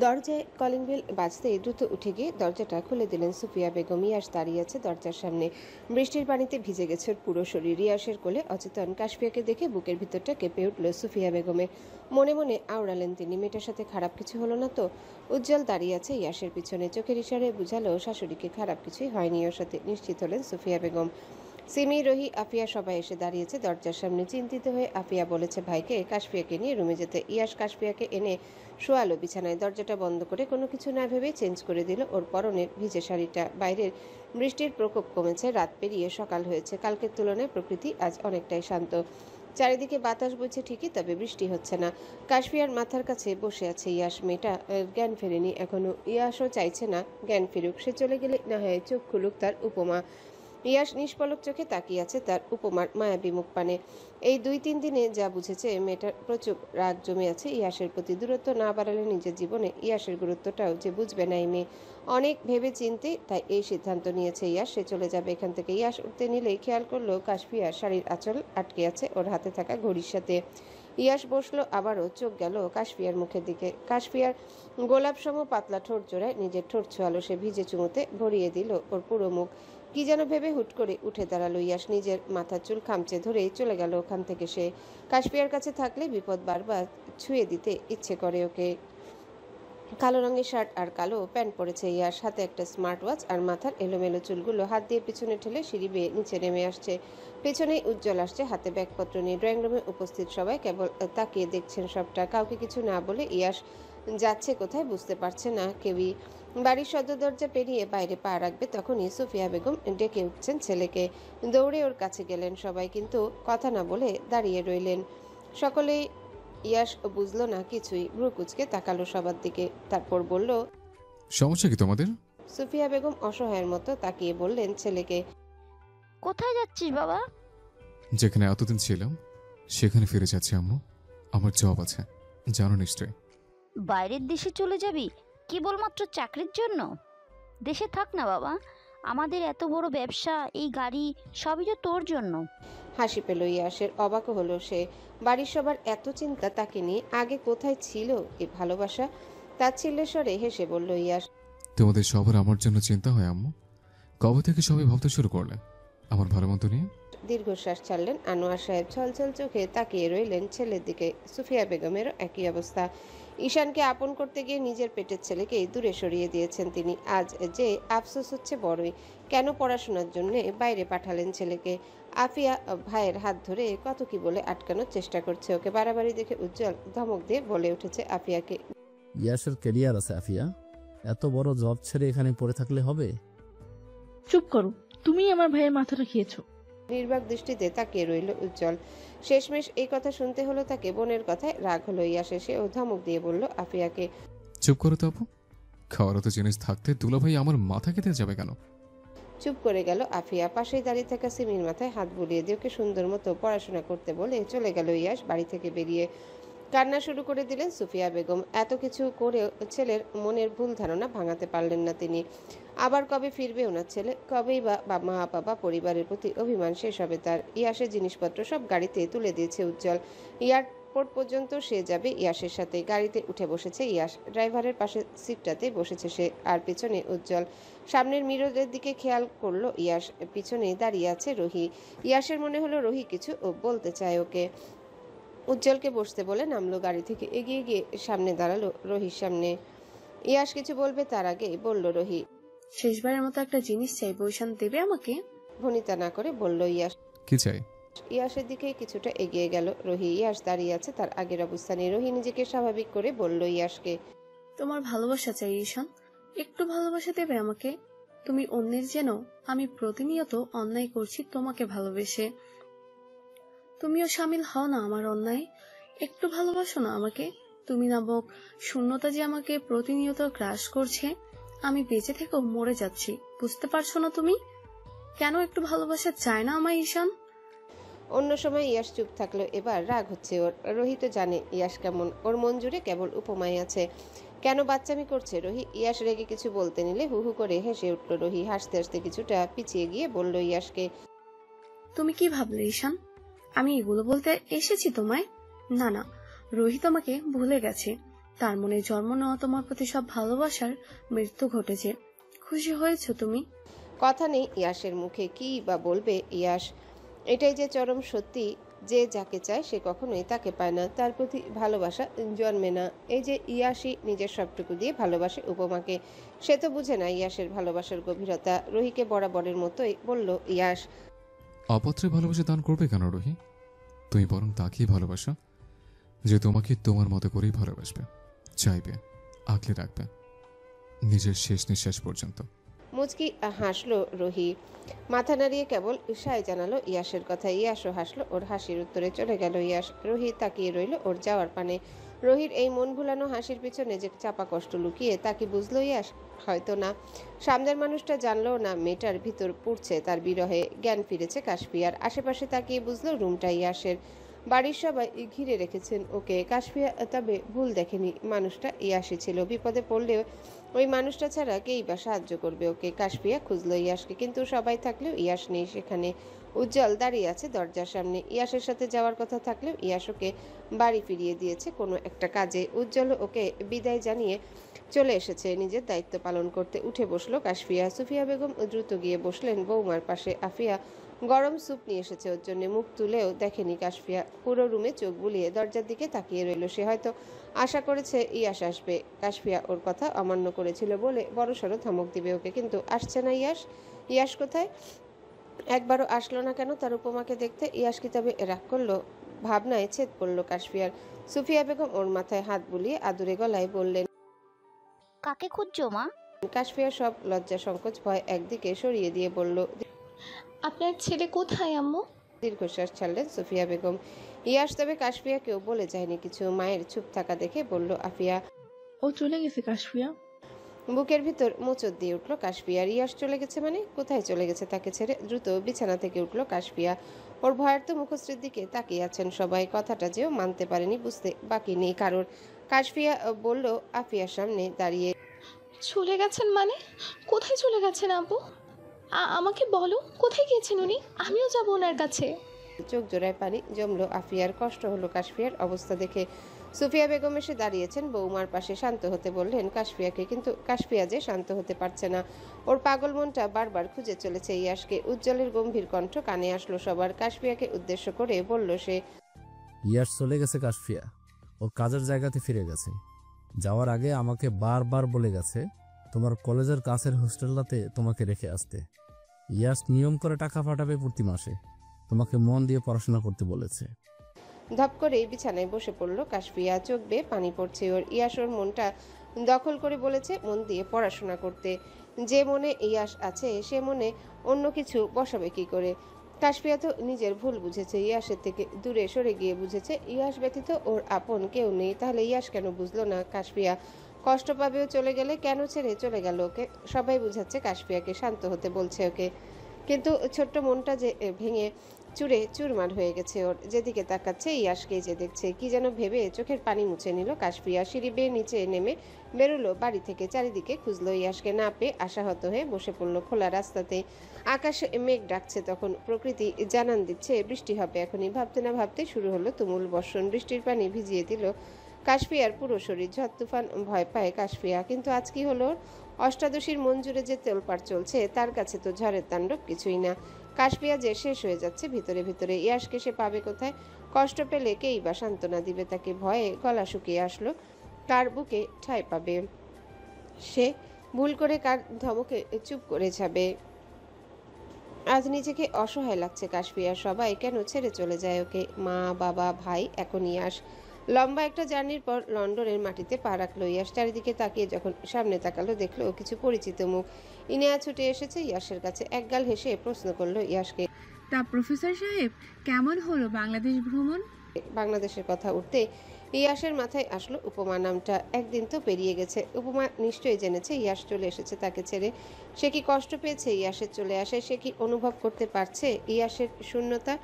দরজায় কলিং বেল বাজতেই দ্রুত উঠে গিয়ে দরজাটা খুলে দিলেন সুফিয়া বেগম। ইয়াস দাঁড়িয়ে আছে দরজার সামনে, বৃষ্টির পানিতে ভিজে গেছে ওর পুরো শরীর। ইয়াসের কোলে অচেতন কাশফিয়াকে দেখে বুকের ভিতরটা কেঁপে উঠল সুফিয়া বেগমের। মনে মনে আওড়ালেন তিনি, মেয়েটার সাথে খারাপ কিছু হলো না তো? উজ্জ্বল দাঁড়িয়ে আছে ইয়াসের পিছনে, চোখের ইশারে বুঝালো শাশুড়িকে খারাপ কিছুই হয়নি ওর সাথে। নিশ্চিত হলেন সুফিয়া বেগম। সিমি, রোহি, আফিয়া সবাই এসে দাঁড়িয়েছে দরজার সামনে। চিন্তিত হয়ে আফিয়া বলেছে ভাইকে কাশফিয়াকে নিয়ে রুমে যেতে। ইয়াস কাশফিয়াকে এনে শোয়ালো বিছানায়। দরজাটা বন্ধ করে কোনো কিছু না ভেবে চেঞ্জ করে দিল ওর পরনের ভিজে শাড়িটা। বাইরের বৃষ্টির প্রকোপ কমেছে, রাত পেরিয়ে সকাল হয়েছে। কালকের তুলনায় প্রকৃতি আজ অনেকটাই শান্ত। চারিদিকে বাতাস বইছে ঠিকই, তবে বৃষ্টি হচ্ছে না। কাশফিয়ার মাথার কাছে বসে আছে ইয়াস। মেয়েটা জ্ঞান ফেরেনি এখনো। ইয়াসও চাইছে না জ্ঞান ফিরুক, সে চলে গেলে না হয় চোখ খুলুক তার উপমা। ইয়াস নিষ্পলক চোখে তাকিয়ে আছে তার উপমার মায়াবী মুখ পানে। এই 2-3 দিনে যা বুঝেছে মেয়েটার প্রচুর রাগ জমে আছে ইয়াসের প্রতি। দূরত্ব না বাড়ালে নিজের জীবনে ইয়াসের গুরুত্বটাও যে বুঝবে না এই মেয়ে। অনেক ভেবে চিনতে তাই এই সিদ্ধান্ত নিয়েছে ইয়াস, সে চলে যাবে এখান থেকে। ইয়াস উঠতে নিলেই খেয়াল করলো কাশফিয়া শাড়ির আঁচল আটকে আছে ওর হাতে থাকা ঘড়ির সাথে। ইয়াস বসলো, আবারও চোখ গেল কাশফিয়ার মুখের দিকে। কাশফিয়ার গোলাপ সম পাতলা ঠোঁট জোড়ায় নিজের ঠোঁট ছোঁয়ালো সে। ভিজে চুমুতে ভরিয়ে দিল ওর পুরো মুখ। কি যেন ভেবে হুট করে উঠে দাঁড়ালো ইয়াস। নিজের মাথার চুল খামচে ধরে চলে গেল ওখান থেকে সে। কাশফিয়ার কাছে থাকলে বিপদ বারবার ছুঁয়ে দিতে ইচ্ছে করে ওকে। কালো রঙের শার্ট আর কালো প্যান্ট পরেছে ইয়াস, হাতে একটা স্মার্ট ওয়াচ আর মাথার এলোমেলো চুলগুলো হাত দিয়ে পিছনে ঠেলে সিঁড়ি বেয়ে নিচে নেমে আসছে। পেছনেই উজ্জ্বল আসছে, হাতে ব্যাগপত্র নিয়ে। ড্রয়িং রুমে উপস্থিত সবাই কেবল তাকিয়ে দেখছেন সবটা। কাউকে কিছু না বলে ইয়াস যাচ্ছে কোথায় বুঝতে পারছে না কেউই। বাড়ির সদর দরজা পেরিয়ে বাইরে পা রাখবে তখনই সুফিয়া বেগম ডেকে উঠছেন ছেলেকে। দৌড়ে ওর কাছে গেলেন সবাই, কিন্তু কথা না বলে দাঁড়িয়ে রইলেন সকলেই। ইয়াস বুঝলো না কিছুই, ভ্রু কুচকে তাকালো সবার দিকে, তারপর বলল সমস্যা কি তোমাদের? সুফিয়া বেগম অসহায়ের মতো তাকিয়ে বললেন ছেলেকে, কোথায় যাচ্ছিস বাবা? যেখানে এতদিন ছিলাম সেখানে ফিরে যাচ্ছি আম্মু। আমার জব আছে, জানো নিশ্চয়। বাইরের দেশে চলে যাবি কেবলমাত্র চাকরির জন্য? দেশে থাক না বাবা, আমাদের এত বড় ব্যবসা, এই গাড়ি, সবই তো তোর জন্য। হাসি পেল ইয়াসের, অবাক হলো সে। বাড়ির সবার এত চিন্তা তাকে নিয়ে, আগে কোথায় ছিল এই ভালোবাসা? তাচ্ছিল্যের স্বরে হেসে বলল ইয়াস, তোমাদের সবার আমার জন্য চিন্তা হয় আম্মু? কবে থেকে সবাই ভাবতে শুরু করলে আমার ভালো মতো নিয়ে? দীর্ঘশ্বাস ছাড়লেন আনোয়ার সাহেব। ছলছল চোখে তাকিয়ে রইলেন ছেলের দিকে। সুফিয়া বেগমেরও একই অবস্থা। ঈশানকে আপন করতে গিয়ে নিজের পেটের ছেলেকেই দূরে সরিয়ে দিয়েছেন তিনি। আজ যে আফসোস হচ্ছে বড়ই, কেন পড়াশোনার জন্য বাইরে পাঠালেন ছেলেকে। আফিয়া ভাইয়ের হাত ধরে কত কি বলে আটকানোর চেষ্টা করছে ওকে। বাড়াবাড়ি দেখে উজ্জ্বল ধমক দিয়ে বলে উঠেছে আফিয়াকে, ইয়াসের ক্যারিয়ার আছে আফিয়া, এত বড় জব ছেড়ে এখানে পড়ে থাকলে হবে? চুপ করো, তুমি আমার ভাইয়ের মাথাটা খেয়েছো। নির্বাক দৃষ্টিতে তাকিয়ে রইল উজ্জ্বল। শেষমেশ এই কথা শুনতে হলো তাকে। বোনের কথায় রাগ হলো ইয়াসে। সে ও ধমক দিয়ে বলল আফিয়াকে, চুপ করো তো আপু, খাওয়ার তো জিনিস থাকতে দুলাভাই আমার মাথা খেতে যাবে কেন? চুপ করে গেল আফিয়া। পাশেই দাঁড়িয়ে থাকা সিমির মাথায় হাত বুলিয়ে দিয়ে ওকে সুন্দর মতো পড়াশোনা করতে বলে চলে গেল ইয়াস বাড়ি থেকে বেরিয়ে। কান্না শুরু করে দিলেন সুফিয়া বেগম। এত কিছু করে ছেলের মনের ভুল ধারণা ভাঙাতে পারলেন না তিনি। আবার কবে ফিরবে ওনার ছেলে? কবেই বা মা বাবা পরিবারের প্রতি অভিমান শেষ হবে তার? ইয়াসের জিনিসপত্র সব গাড়িতে তুলে দিয়েছে উজ্জ্বল। এয়ারপোর্ট পর্যন্ত সে যাবে ইয়াসের সাথে। গাড়িতে উঠে বসেছে ইয়াস, ড্রাইভারের পাশে সিটটাতে বসেছে সে, আর পিছনে উজ্জ্বল। সামনের মিররের দিকে খেয়াল করলো ইয়াস, পিছনেই দাঁড়িয়ে আছে রোহি। ইয়াসের মনে হলো রোহি কিছু বলতে চায় ওকে। উজ্জ্বলকে বসতে বলে নামলো গাড়ি থেকে। এগিয়ে গিয়ে সামনে দাঁড়ালো রোহির সামনে। ইয়াস কিছু বলবে তার আগে বলল রোহি, শেষবারের মতো একটা জিনিস চাইবো, ঈশান দেবে আমাকে? ভনিতা না করে বলল ইয়াস। কি চাই? ইয়াসের দিকে কিছুটা এগিয়ে গেল রোহি। ইয়াস দাঁড়িয়ে আছে তার আগের অবস্থানে। রোহি নিজেকে স্বাভাবিক করে বলল ইয়াসকে, তোমার ভালোবাসা চাই ঈশান, একটু ভালোবাসা দেবে আমাকে? তুমি অন্যের যেন, আমি প্রতিনিয়ত অন্যায় করছি তোমাকে ভালোবেসে। তুমিও সামিল হও না আমার অন্যায়, একটু ভালোবাসো না আমাকে? তুমি নামক শূন্যতা যে আমাকে প্রতিনিয়ত গ্রাস করছে, আমি বেঁচে থেকেও মরে যাচ্ছি। বুঝতে পারছো না তুমি? কেন একটু ভালোবাসা চায় না আমায় ঈশান? অন্য সময় ইয়াশ চুপ থাকলো, এবার রাগ হচ্ছে ওর। রোহি তো জানে ইয়াশ কেমন, ওর মন জুড়ে কেবল উপমাই আছে। কেন বাচ্চামি করছে রোহি? ইয়াশ রেগে কিছু বলতে নিলে হু হু করে হেসে উঠল রোহি। হাসতে হাসতে কিছুটা পিছিয়ে গিয়ে বলল ইয়াশকে, তুমি কি ভাবলে ঈশান আমি এগুলো বলতে এসেছি তোমায়? না না, রোহি তোমাকে ভুলে গেছে। তার মনে জন্ম নেওয়া তোমার প্রতি সব ভালোবাসার মৃত্যু ঘটেছে। খুশি হয়েছো তুমি? কথা নেই ইয়াশের মুখে, কি বা বলবে ইয়াশ। এটাই যে চরম সত্যি, যে যাকে চায় সে কখনোই তাকে পায় না, তার প্রতি ভালোবাসা জন্মে না। এই যে ইয়াশই নিজের সবটুকু দিয়ে ভালোবাসে উপমাকে, সে তো বুঝে না ইয়াশের ভালোবাসার গভীরতা। রোহিকে বরাবরের মতোই বলল ইয়াশ, অপাত্রে ভালোবাসা দান করবে কেন রোহি? তুমি বরং তাকেই ভালোবাসো যে তোমাকে তোমার মতো করেই ভালোবাসবে, চাইবে, আগলে রাখবে নিজের শেষ নিঃশ্বাস পর্যন্ত। মুচকি হাসলো রোহি, মাথা নাড়িয়ে কেবল ইশারায় জানালো ইয়াশের কথা। ইয়াশও হাসলো, ওর হাসির উত্তরে চলে গেল ইয়াশ। রোহি তাকিয়ে রইল ওর যাওয়ার পানে। রোহির এই মন ভুলানো হাসির পিছনে যে চাপা কষ্ট লুকিয়ে, তা কি বুঝলো ইয়াশ? হয়তো না। সামনের মানুষটা জানলো না মেয়েটার ভিতর পুড়ছে তার বিরহে। জ্ঞান ফিরেছে কাশফিয়ার। আশেপাশে তাকিয়ে বুঝলো রুমটা ইয়াশের। বাড়ির সবাই ঘিরে রেখেছেন ওকে। কাশফিয়া তবে ভুল দেখেনি, মানুষটা ইয়াশই ছিল। বিপদে পড়লেও ওই মানুষটা ছাড়া কেই বা সাহায্য করবে ওকে। কাশফিয়া খুঁজলো ইয়াশকে, কিন্তু সবাই থাকলেও ইয়াশ নেই সেখানে। উজ্জ্বল দাঁড়িয়ে আছে দরজার সামনে। ইয়াশের সাথে যাওয়ার কথা থাকলেও ইয়াশ ওকে বাড়ি ফিরিয়ে দিয়েছে কোনো একটা কাজে। উজ্জ্বল ওকে বিদায় জানিয়ে চলে এসেছে নিজের দায়িত্ব পালন করতে। উঠে বসলো কাশফিয়া। সুফিয়া বেগম দ্রুত গিয়ে বসলেন বৌমার পাশে। আফিয়া গরম স্যুপ নিয়ে এসেছে ওর জন্য। মুখ তুলেও দেখেনি কাশফিয়া। পুরো রুমে চোখ বুলিয়ে দরজার দিকে তাকিয়ে রইল সে। হয়তো আশা করেছে ইয়াশ আসবে। কাশফিয়া ওর কথা অমান্য করেছিল বলে বড়সড় ধমক দিবে ওকে, কিন্তু আসছে না ইয়াশ। ইয়াশ কোথায়? একবারও আসলো না কেন তার উপমাকে দেখতে? ইয়াশ কি তবে রাগ করলো? ভাবনায় ছেদ পড়লো কাশফিয়ার। সুফিয়া বেগম ওর মাথায় হাত বুলিয়ে আদুরে গলায় বললেন, কাকে খুঁজছো মা? কাশফিয়া সব লজ্জা সংকোচ ভয় একদিকে সরিয়ে দিয়ে বলল, আপনার ছেলে কোথায় আম্মু? দীর্ঘশ্বাস ছাড়লেন সুফিয়া বেগম। ইয়াশ তবে কাশফিয়াকেও বলে যায়নি কিছু। মায়ের চুপ থাকা দেখে বলল আফিয়া, ও চলে গেছে কাশফিয়া। বুকের ভিতর মোচড় দিয়ে উঠল কাশফিয়ার। ইয়াশ চলে গেছে মানে? কোথায় চলে গেছে তাকে ছেড়ে? দ্রুত বিছানা থেকে উঠল কাশফিয়া। ওর ভয়ার্ত মুখশ্রীর দিকে তাকিয়ে আছেন সবাই। কথাটা যেও মানতে পারেনি, বুঝতে বাকি নেই কারোর। কাশফিয়া বলল আফিয়ার সামনে দাঁড়িয়ে, চলে গেছেন মানে? কোথায় চলে গেছেন আব্বু? আমাকে বলো, কোথায় গিয়েছেন উনি? আমিও যাব ওনার কাছে। চোখ জোড়ায় পানি জমলো আফিয়ার। কষ্ট হলো কাশফিয়ার অবস্থা দেখে। সুফিয়া বেগম এসে দাঁড়িয়েছেন বৌমার পাশে। শান্ত হতে বললেন কাশফিয়াকে, কিন্তু কাশফিয়া যে শান্ত হতে পারছে না। ওর পাগল মনটা বারবার খুঁজে চলেছে ইয়াশকে। উজ্জ্বলের গম্ভীর কণ্ঠ কানে আসলো সবার। কাশফিয়াকে উদ্দেশ্য করে বলল সে, ইয়াশ চলে গেছে কাশফিয়া, ওর কাজের জায়গাতে ফিরে গেছে। যাওয়ার আগে আমাকে বারবার বলে গেছে তোমার কলেজের কাছের হোস্টেলটাতে তোমাকে রেখে আসতে। ইয়াশ নিয়ম করে টাকা পাঠাবে প্রতি মাসে, তোমাকে মন দিয়ে পড়াশোনা করতে বলেছে। ধপ করে বিছানায় বসে পড়ল কাশফিয়া। চোখ বেয়ে পানি পড়ছে ওর। ইয়াশ ওর মনটা দখল করে বলেছে মন দিয়ে পড়াশোনা করতে। যে মনে ইয়াশ আছে সে মনে অন্য কিছু বসাবে কি করে? কাশফিয়া তো নিজের ভুল বুঝেছে, ইয়াশের থেকে দূরে সরে গিয়ে বুঝেছে ইয়াশ ব্যতীত ওর আপন কেউ নেই। তাহলে ইয়াশ কেন বুঝলো না? কাশফিয়া কষ্ট পাবেও চলে গেলে, কেন ছেড়ে চলে গেল ওকে? সবাই বুঝাচ্ছে কাশফিয়াকে, শান্ত হতে বলছে ওকে, কিন্তু ছোট্ট মনটা যে ভেঙে চুরে চুরমার হয়ে গেছে ওর। যেদিকে তাকাচ্ছে ইয়াশকেই যে দেখছে। কি যেন ভেবে চোখের পানি মুছে নিল কাশফিয়া। সিঁড়ি বেয়ে নিচে নেমে বেরোলো বাড়ি থেকে। চারিদিকে খুঁজলো ইয়াশকে, না পেয়ে আশাহত হয়ে বসে পড়লো খোলা রাস্তাতে। আকাশে মেঘ ডাকছে তখন, প্রকৃতি জানান দিচ্ছে বৃষ্টি হবে এখনই। ভাবতে না ভাবতে শুরু হলো তুমুল বর্ষণ। বৃষ্টির পানি ভিজিয়ে দিল কাশফিয়ার পুরো শরীর। ঝড় তুফান ভয় পায় কাশফিয়া, কিন্তু আজ কি হলো? অষ্টাদশীর মন জুড়ে যে তোলপাড় চলছে তার কাছে তো ঝড়ের তাণ্ডব কিছুই না। কাশফিয়া যে শেষ হয়ে যাচ্ছে ভিতরে ভিতরে। ইয়াশকে সে পাবে কোথায়? কষ্ট পেলে কেই বা সান্ত্বনা দিবে তাকে? ভয়ে গলা শুকিয়ে আসলো। কার বুকে ঠাঁই পাবে সে? ভুল করে কার ধমকে চুপ করে যাবে? আজ নিজেকে অসহায় লাগছে কাশফিয়া। সবাই কেন ছেড়ে চলে যায় ওকে? মা, বাবা, ভাই, এখন ইয়াশ। লম্বা একটা জার্নির পর লন্ডনের মাটিতে পা রাখলো ইয়াশ। চারিদিকে তাকিয়ে যখন সামনে তাকালো দেখলো কিছু পরিচিত মুখ। ইনেয়া ছুটে এসেছে ইয়াশের কাছে। একগাল হেসে প্রশ্ন করলো ইয়াশকে, তা প্রফেসর সাহেব, কেমন হলো বাংলাদেশ ভ্রমণ? বাংলাদেশের কথা উঠতে ইয়াসের মাথায় আসলো উপমা নামটা। একদিন তো পেরিয়ে গেছে, উপমা নিশ্চয়ই জেনেছে ইয়াস চলে এসেছে তাকে ছেড়ে। সে কি কষ্ট পেয়েছে ইয়াসের চলে আসে? সে কি অনুভব করতে পারছে ইয়াসের শূন্যতা?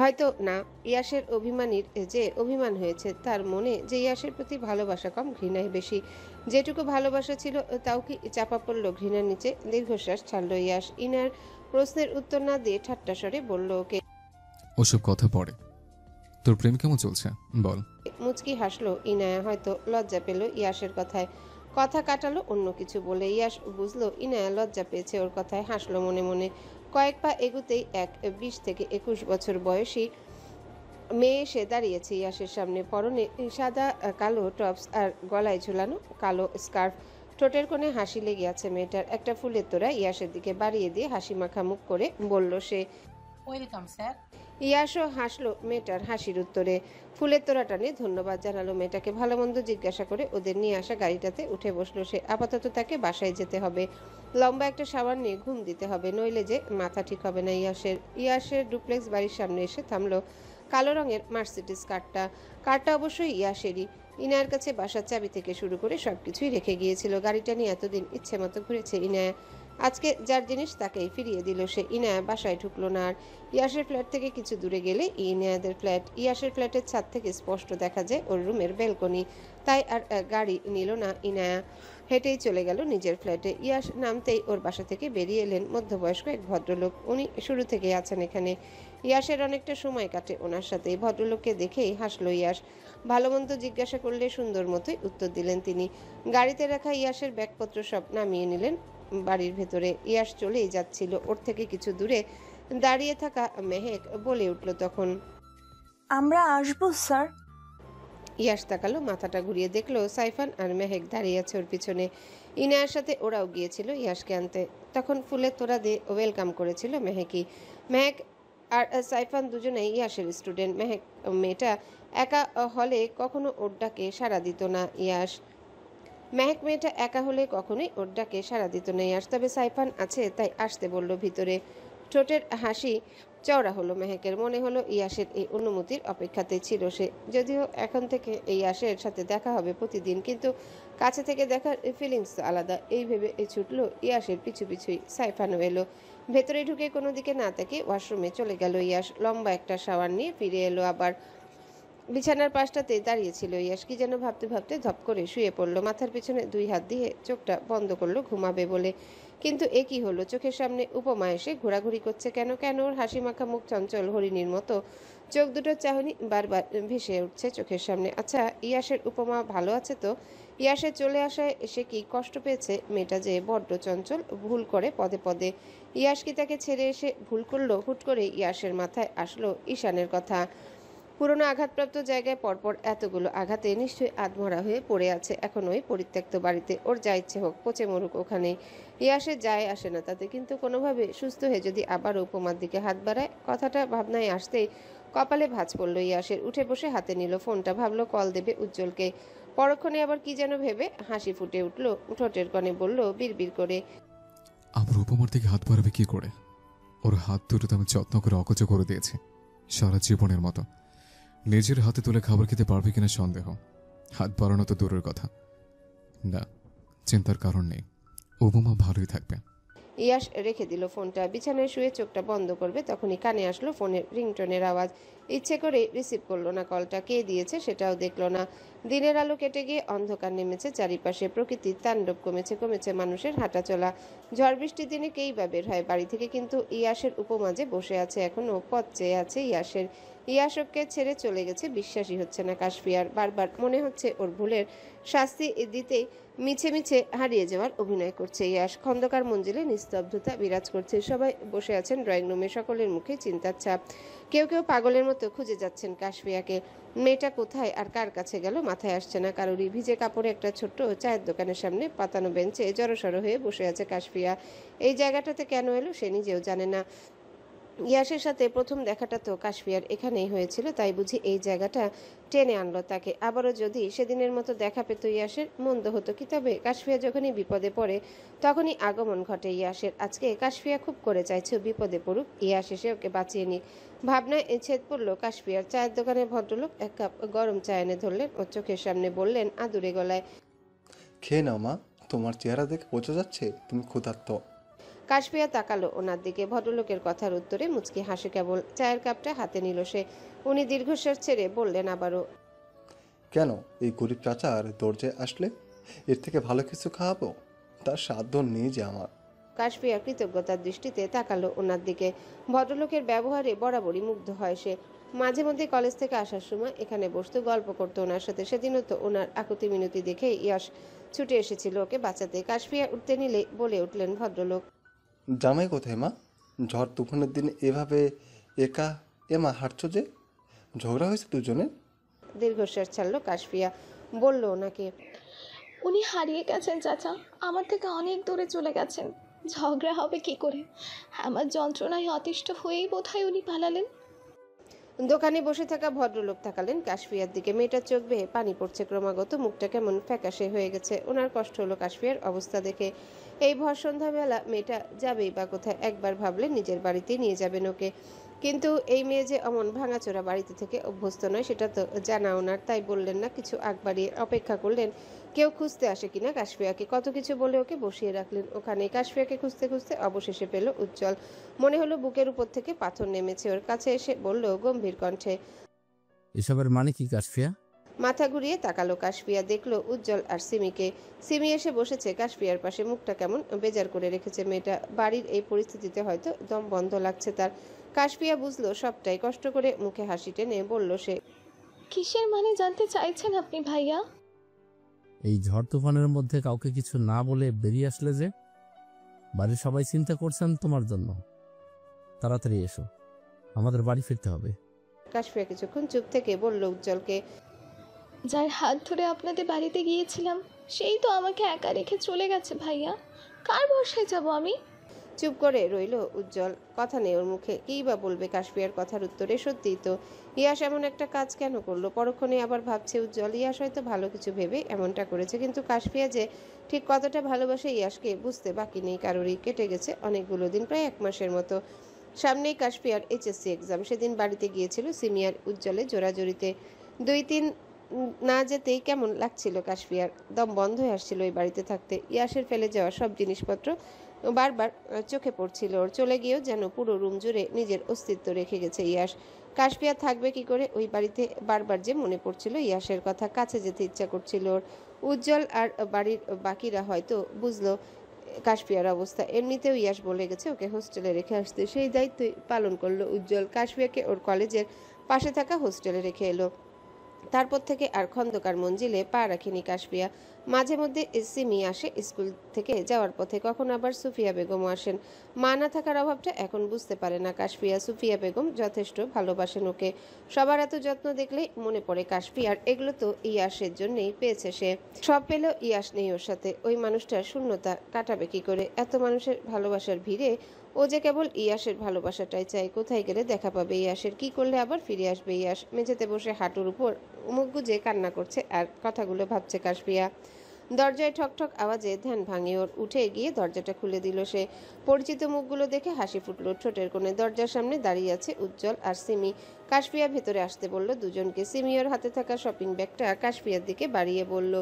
হয়তো না। ইয়াসের অভিমানীর যে অভিমান হয়েছে, তার মনে যে ইয়াসের প্রতি ভালোবাসা কম, ঘৃণায় বেশি। যেটুকু ভালোবাসা ছিল তাও কি চাপা পড়ল ঘৃণার নিচে? দীর্ঘশ্বাস ছাড়ল ইয়াস। ইনার প্রশ্নের উত্তর না দিয়ে ঠাট্টা স্বরে বলল ওকে। ওসব কথা পড়ে, তোর প্রেম কেমন চলছে বল। মুচকি হাসলো ইনায়া। হয়তো লজ্জা পেল ইয়াসের কথায়, কথা কাটালো অন্য কিছু বলে। ইয়াস বুঝলো ইনায়া লজ্জা পেয়েছে ওর কথায়, হাসলো মনে মনে। কয়েক পা এগুতেই এক 20 থেকে 21 বছর বয়সী মেয়ে এসে দাঁড়িয়েছে ইয়াসের সামনে। পরনে সাদা কালো টপস আর গলায় ঝুলানো কালো স্কার্ফ। ঠোঁটের কোণে হাসি লেগে আছে মেয়েটার। একটা ফুলের তোড়া ইয়াসের দিকে বাড়িয়ে দিয়ে হাসি মাখা মুখ করে বলল সে। Welcome sir. ইয়াসও হাসলো মেয়েটার হাসির উত্তরে। ফুলের তোড়াটা নিয়ে ধন্যবাদ জানালো মেয়েটাকে। ভালো মন্দ জিজ্ঞাসা করে ওদের নিয়ে আসা গাড়িটাতে উঠে বসলো সে। আপাতত তাকে বাসায় যেতে হবে, লম্বা একটা শাওয়ার নিয়ে ঘুম দিতে হবে, নইলে যে মাথা ঠিক হবে না ইয়াসের ডুপ্লেক্স বাড়ির সামনে এসে থামলো কালো রঙের মার্সিডিজ কারটা অবশ্যই ইয়াসেরই। ইনায়ার কাছে বাসার চাবি থেকে শুরু করে সবকিছুই রেখে গিয়েছিল। গাড়িটা নিয়ে এতদিন ইচ্ছে মতো ঘুরেছে ইনায়া। আজকে যার জিনিস তাকেই ফিরিয়ে দিল সে। ইনায়া বাসায় ঢুকলো না আর। ইয়াসের ফ্ল্যাট থেকে কিছু দূরে গেলে ইনায়াদের ফ্ল্যাট। ইয়াসের ফ্ল্যাটের ছাদ থেকে স্পষ্ট দেখা যায় ওর রুমের ব্যালকনি। তাই আর গাড়ি নিল না ইনায়া, হেঁটেই চলে গেল নিজের ফ্ল্যাটে। ইয়াস নামতেই ওর বাসা থেকে বেরিয়ে এলেন মধ্যবয়স্ক এক ভদ্রলোক। উনি শুরু থেকেই আছেন এখানে। ইয়াসের অনেকটা সময় কাটে ওনার সাথে। ভদ্রলোককে দেখেই হাসলো ইয়াস। ভালো মন্দ জিজ্ঞাসা করলে সুন্দর মতোই উত্তর দিলেন তিনি। গাড়িতে রাখা ইয়াসের ব্যাগপত্র সব নামিয়ে নিলেন বাড়ির ভেতরে। ইয়াস চলেই যাচ্ছিল। ওর থেকে কিছু দূরে দাঁড়িয়ে থাকা মেহেক বলে উঠল তখন, আমরা আসবো স্যার। ইয়াস তাকালো, মাথাটা ঘুরিয়ে দেখলো সাইফান আর মেহেক দাঁড়িয়ে আছে ওর পিছনে। ইনায়ার সাথে ওরাও গিয়েছিল ইয়াসকে আনতে। তখন ফুলের তোড়া দিয়ে ওয়েলকাম করেছিল মেহেকই। মেহেক আর সাইফান দুজনেই ইয়াসের স্টুডেন্ট। মেহেক মেয়েটা একা হলে কখনো ওর ডাকে সাড়া দিত না ইয়াস। মেহেক মেয়েটা একা হলে কখনোই ওর ডাকে সাড়া দিত না ইয়াস। তবে সাইফান আছে তাই আসতে বলল ভিতরে। ঠোঁটের হাসি চওড়া হলো মেহেকের। মনে হলো ইয়াসের এই অনুমতির অপেক্ষাতে ছিল সে। যদিও এখন থেকে এই ইয়াসের সাথে দেখা হবে প্রতিদিন, কিন্তু কাছে থেকে দেখার ফিলিংস তো আলাদা। এই ভেবে ছুটলো ইয়াসের পিছু পিছুই। সাইফানও এলো। ভেতরে ঢুকে কোনো দিকে না তাকে ওয়াশরুমে চলে গেল ইয়াস। লম্বা একটা শাওয়ার নিয়ে ফিরে এলো আবার। বিছানার পাশটাতে দাঁড়িয়েছিল ইয়াস। কি যেন ভাবতে ভাবতে ধপ করে শুয়ে পড়লো। মাথার পিছনে 2 হাত দিয়ে চোখটা বন্ধ করলো ঘুমাবে বলে। কিন্তু এ কি হলো? চোখের সামনে উপমা এসে ঘোরাঘুরি করছে কেন? ওর হাসি মাখা মুখ চঞ্চল হরিণীর মতো। চোখ দুটোর চাহনি বারবার ভেসে উঠছে চোখের সামনে। আচ্ছা, ইয়াসের উপমা ভালো আছে তো? ইয়াসের চলে আসায় সে কি কষ্ট পেয়েছে? মেয়েটা যে বড্ড চঞ্চল, ভুল করে পদে পদে। ইয়াস কি তাকে ছেড়ে এসে ভুল করলো? হুট করে ইয়াসের মাথায় আসলো ঈশানের কথা। পুরনো আঘাতপ্রাপ্ত জায়গায় পরপর এতগুলো আঘাতে নিশ্চয়ই আধমরা হয়ে পড়ে আছে এখন ওই পরিত্যক্ত বাড়িতে। ওর যা ইচ্ছে হোক, পচে মরুক ওখানে। ইয়াসের যায় আসে না তাতে, কিন্তু কোনোভাবে সুস্থ হয়ে যদি আবার উপমার দিকে হাত বাড়ায়, কথাটা ভাবনায় আসতেই কপালে ভাঁজ পড়ল ইয়াসের। উঠে বসে হাতে নিল ফোনটা, ভাবলো কল দেবে উজ্জ্বলকে। পরক্ষণে আবার কি যেন ভেবে হাসি ফুটে উঠল ঠোঁটের কনে, বলল বিড়বিড় করে, আমার উপমার দিকে হাত বাড়াবে কি করে? ওর হাত দুটো তো আমি যত্ন করে অকচ করে দিয়েছি সারা জীবনের মতো। নিজের হাতে তুলে খাবার খেতে পারবে কিনা সন্দেহ। হাত বাড়ানো তো দূরের কথা। না, চিন্তার কারণ নেই, উপমা ভালোই থাকবে। ইয়াস রেখে দিল ফোনটা। বিছানায় শুয়ে চোখটা বন্ধ করবে তখনই কানে আসলো ফোনের রিংটোনের আওয়াজ। ইচ্ছে করে রিসিভ করলো না কলটা। কে দিয়েছে সেটাও দেখলো না। দিনের আলো কেটে গিয়ে অন্ধকার নেমেছে চারিপাশে। প্রকৃতির তাণ্ডব কমেছে, কমেছে মানুষের হাঁটা চলা। ঝড় বৃষ্টির দিনে কেই বা বের হয় বাড়ি থেকে, কিন্তু ইয়াসের উপমাজে বসে আছে এখনো, পথ চেয়ে আছে ইয়াসের। ইয়াসকে ছেড়ে চলে গেছে বিশ্বাসই হচ্ছে না কাশফিয়ার। বারবার মনে হচ্ছে ওর ভুলের শাস্তি দিতেই মিছে মিছে হারিয়ে যাওয়ার অভিনয় করছে ইয়াস। খন্দকার মঞ্জিলে নিস্তব্ধতা বিরাজ করছে। সবাই বসে আছেন ড্রয়িং রুমে, সকলের মুখে চিন্তার ছাপ। কেউ কেউ পাগলের মতো খুঁজে যাচ্ছেন কাশফিয়াকে। মেয়েটা কোথায় আর কার কাছে গেল মাথায় আসছে না কারোরই। ভিজে কাপড়ে একটা ছোট্ট চায়ের দোকানের সামনে পাতানো বেঞ্চে জড়সড় হয়ে বসে আছে কাশফিয়া। এই জায়গাটাতে কেন এলো সে নিজেও জানে না। ইয়াসের সাথে প্রথম দেখাটা তো কাশফিয়ার এখানেই হয়েছিল, তাই বুঝি এই জায়গাটা টেনে আনলো তাকে। আবারও যদি সেদিনের মতো দেখা পেত ইয়াসের, মন্দ হতো কি? তবে কাশফিয়া যখনই বিপদে পড়ে তখনই আগমন ঘটে ইয়াসের। আজকে কাশফিয়া খুব করে চাইছে বিপদে পড়ুক, ইয়াস এসে ওকে বাঁচিয়ে নিক। ভাবনায় ছেদ পড়ল কাশফিয়ার। চায়ের দোকানের ভদ্রলোক এক কাপ গরম চা এনে ধরলেন ওর চোখের সামনে, বললেন আদুরে গলায়, খেয়ে নাও মা, তোমার চেহারা দেখে বোঝা যাচ্ছে তুমি ক্ষুধার্ত। কাশফিয়া তাকালো ওনার দিকে। ভদ্রলোকের কথার উত্তরে মুচকি হাসে কেবল। চায়ের কাপটা হাতে নিল সে। উনি দীর্ঘশ্বাস ছেড়ে বললেন আবারও, কেন এই গরিব চাচার দরজায় আসলে? এর থেকে ভালো কিছু খাওয়াবো? তার সাধ্য নেই যে আমার। কাশফিয়া কৃতজ্ঞতার দৃষ্টিতে তাকালো ওনার দিকে। ভদ্রলোকের ব্যবহারে বরাবরই মুগ্ধ হয় সে। মাঝে মধ্যে কলেজ থেকে আসার সময় এখানে বসতো, গল্প করতো ওনার সাথে। সেদিনও তো ওনার আকুতি মিনতি দেখে ইয়াস ছুটে এসেছিল ওকে বাঁচাতে। কাশফিয়া উঠতে নিলে বলে উঠলেন ভদ্রলোক, জামাই কোথায় মা? ঝড় তুফানের দিন এভাবে একা এমা হাঁটছো যে? ঝগড়া হয়েছে দুজনের? দীর্ঘশ্বাস ছাড়লো কাশফিয়া, বলল ওনাকে, উনি হারিয়ে গেছেন চাচা, আমার থেকে অনেক দূরে চলে গেছেন। ঝগড়া হবে কি করে? আমার যন্ত্রণায় অতিষ্ঠ হয়েই বোধহয় উনি পালালেন। দোকানে বসে থাকা ভদ্রলোক তাকালেন কাশফিয়ার দিকে। মেয়েটার চোখ বেয়ে পানি পড়ছে ক্রমাগত, মুখটা কেমন ফ্যাকাশে হয়ে গেছে। ওনার কষ্ট হলো কাশফিয়ার অবস্থা দেখে। এই ভর সন্ধ্যাবেলা মেয়েটা যাবেই বা কোথায়? একবার ভাবলেন নিজের বাড়িতেই নিয়ে যাবেন ওকে, কিন্তু এই মেয়ে যে অমন ভাঙাচোরা বাড়িতে থেকে অভ্যস্ত নয় সেটা তো জানা ওনার। তাই বললেন না কিছু, আগ বাড়িয়ে অপেক্ষা করলেন কেউ খুঁজতে আসে কিনা কাশফিয়াকে। কত কিছু বলে ওকে বসিয়ে রাখলেন ওখানে। কাশফিয়াকে খুঁজতে খুঁজতে অবশেষে পেল উজ্জ্বল। মনে হলো বুকের উপর থেকে পাথর নেমেছে। ওর কাছে এসে বলল গম্ভীর কণ্ঠে, এসবের মানে কি কাশফিয়া? মাথা ঘুরিয়ে তাকালো কাশফিয়া, দেখলো উজ্জ্বল আর সিমিকে। সিমি এসে বসেছে কাশফিয়ার পাশে, মুখটা কেমন বেজার করে রেখেছে মেয়েটা। বাড়ির এই পরিস্থিতিতে হয়তো দম বন্ধ লাগছে তার। কাশফিয়া বুঝলো সবটাই। কষ্ট করে মুখে হাসি টেনে বলল সে, কিসের মানে জানতে চাইছেন আপনি ভাইয়া? এই ঝড় তুফানের মধ্যে কাউকে কিছু না বলে বেরিয়ে আসলে যে? বাড়ির সবাই চিন্তা করছেন তোমার জন্য। তাড়াতাড়ি এসো, আমাদের বাড়ি ফিরতে হবে। কাশফিয়া কিছুক্ষণ চুপ থেকে বলল উজ্জ্বলকে, যার হাত ধরে আপনাদের বাড়িতে গিয়েছিলাম সেই তো আমাকে একা রেখে চলে গেছে ভাইয়া। কার ভরসায় যাব আমি? চুপ করে রইল উজ্জ্বল। কথা নেই ওর মুখে। কী বা বলবে কাশফিয়ার কথার উত্তরে? সত্যিই তো ইয়াস এমন একটা কাজ কেন করলো? পরক্ষণে আবার ভাবছে উজ্জ্বল ইয়াস হয়তো ভালো কিছু ভেবে এমনটা করেছে, কিন্তু কাশফিয়া যে ঠিক কতটা ভালোবাসে ইয়াসকে বুঝতে বাকি নেই কারোরই। কেটে গেছে অনেকগুলো দিন, প্রায় 1 মাসের মতো। সামনেই কাশফিয়ার এইচএসসি এক্সাম। সেদিন বাড়িতে গিয়েছিল সিমিয়ার উজ্জ্বলে জোরাজোরিতে। 2-3 না যেতেই কেমন লাগছিল কাশফিয়ার। দম বন্ধ হয়ে আসছিল ওই বাড়িতে থাকতে। ইয়াসের ফেলে যাওয়া সব জিনিসপত্র বারবার চোখে পড়ছিল ওর। চলে গিয়েও যেন পুরো রুম জুড়ে নিজের অস্তিত্ব রেখে গেছে ইয়াস। কাশফিয়া থাকবে কি করে ওই বাড়িতে? বারবার যে মনে পড়ছিল ইয়াসের কথা, কাছে যেতে ইচ্ছা করছিল ওর। উজ্জ্বল আর বাড়ির বাকিরা হয়তো বুঝলো কাশফিয়ার অবস্থা। এমনিতেও ইয়াস বলে গেছে ওকে হোস্টেলে রেখে আসতে, সেই দায়িত্বই পালন করলো উজ্জ্বল। কাশফিয়াকে ওর কলেজের পাশে থাকা হোস্টেলে রেখে এলো। তারপর থেকে আর খন্দকার মঞ্জিলে পা রাখেনি কাশফিয়া। মাঝে মধ্যে সিমি আসে স্কুল থেকে যাওয়ার পথে, কখন আবার সুফিয়া বেগমও আসেন। মা না থাকার অভাবটা এখন বুঝতে পারে না কাশফিয়া। সুফিয়া বেগম যথেষ্ট ভালোবাসেন ওকে। সবার এত যত্ন দেখলেই মনে পড়ে কাশফিয়ার এগুলো তো ইয়াসের জন্যই পেয়েছে সে। সব পেল, ইয়াস নেই ওর সাথে। ওই মানুষটার শূন্যতা কাটাবে কি করে? এত মানুষের ভালোবাসার ভিড়ে ও যে কেবল ইয়াসের ভালোবাসাটাই চাই। কোথায় গেলে দেখা পাবে ইয়াসের? কি করলে আবার ফিরে আসবে ইয়াস? মেঝেতে বসে হাঁটুর উপর মুখ গুজে কান্না করছে আর কথাগুলো ভাবছে কাশফিয়া। দরজায় ঠকঠক আওয়াজে ধ্যান ভাঙে ওর। উঠে গিয়ে দরজাটা খুলে দিল সে। পরিচিত মুখগুলো দেখে হাসি ফুটল ঠোঁটের কোণে। দরজার সামনে দাঁড়িয়ে আছে উজ্জ্বল আর সিমি। কাশফিয়া ভেতরে আসতে বলল দুজনকে। সিমি ওর হাতে থাকা শপিং ব্যাগটা কাশফিয়ার দিকে বাড়িয়ে বলল,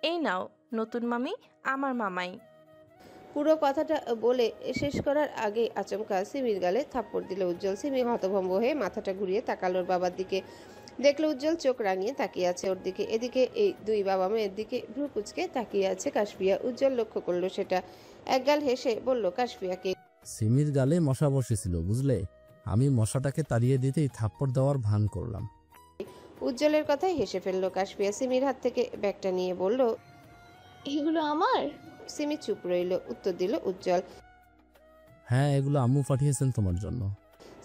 এই নাও নতুন মামি, আমার মামাই। পুরো কথাটা বলে শেষ করার আগে আচমকা সিমির গালে থাপ্পড় দিল উজ্জ্বল। সিমি হতভম্ব হয়ে মাথাটা ঘুরিয়ে তাকালো ওর বাবার দিকে। দেখলো উজ্জ্বল চোখ রাঙিয়ে তাকিয়ে আছে ওর দিকে। এদিকে এই দুই বাবা মেয়ের দিকে ভ্রু কুচকে তাকিয়ে আছে কাশফিয়া। উজ্জ্বল লক্ষ্য করলো সেটা। একগাল হেসে বলল কাশফিয়াকে, সিমির গালে মশা বসেছিল বুঝলে, আমি মশাটাকে তাড়িয়ে দিতেই থাপ্পড় দেওয়ার ভান করলাম। উজ্জ্বলের কথায় হেসে ফেললো কাশফিয়া। সিমির হাত থেকে ব্যাগটা নিয়ে বলল, এগুলো আমার? সিমি চুপ রইল। উত্তর দিল উজ্জ্বল, হ্যাঁ, এগুলো আম্মু পাঠিয়েছেন তোমার জন্য।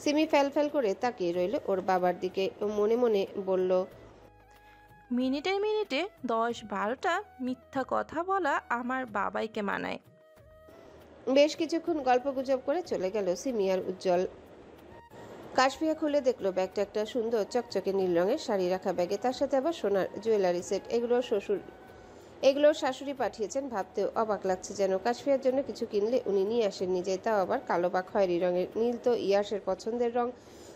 সিমি ফ্যাল করে তাকিয়ে রইল ওর বাবার দিকে। মনে মনে বলল, মিনিটে মিনিটে 10-12টা মিথ্যা কথা বলা আমার বাবাইকে মানায়। বেশ কিছুক্ষণ গল্পগুজব করে চলে গেল সিমি আর উজ্জ্বল। কাশফিয়া খুলে দেখলো ব্যাগটা একটা সুন্দর চকচকে নীল রঙের শাড়ি রাখা ব্যাগে, তার সাথে আবার সোনার জুয়েলারি সেট। এগুলো শাশুড়ি পাঠিয়েছেন। ভাবতেও অবাক লাগছে যেন কাশফিয়ার জন্য কিছু কিনলে উনি নিয়ে আসেন নিজে, তাও আবার কালো বা খয়েরি রঙের। নীল তো ইয়াসের পছন্দের রং,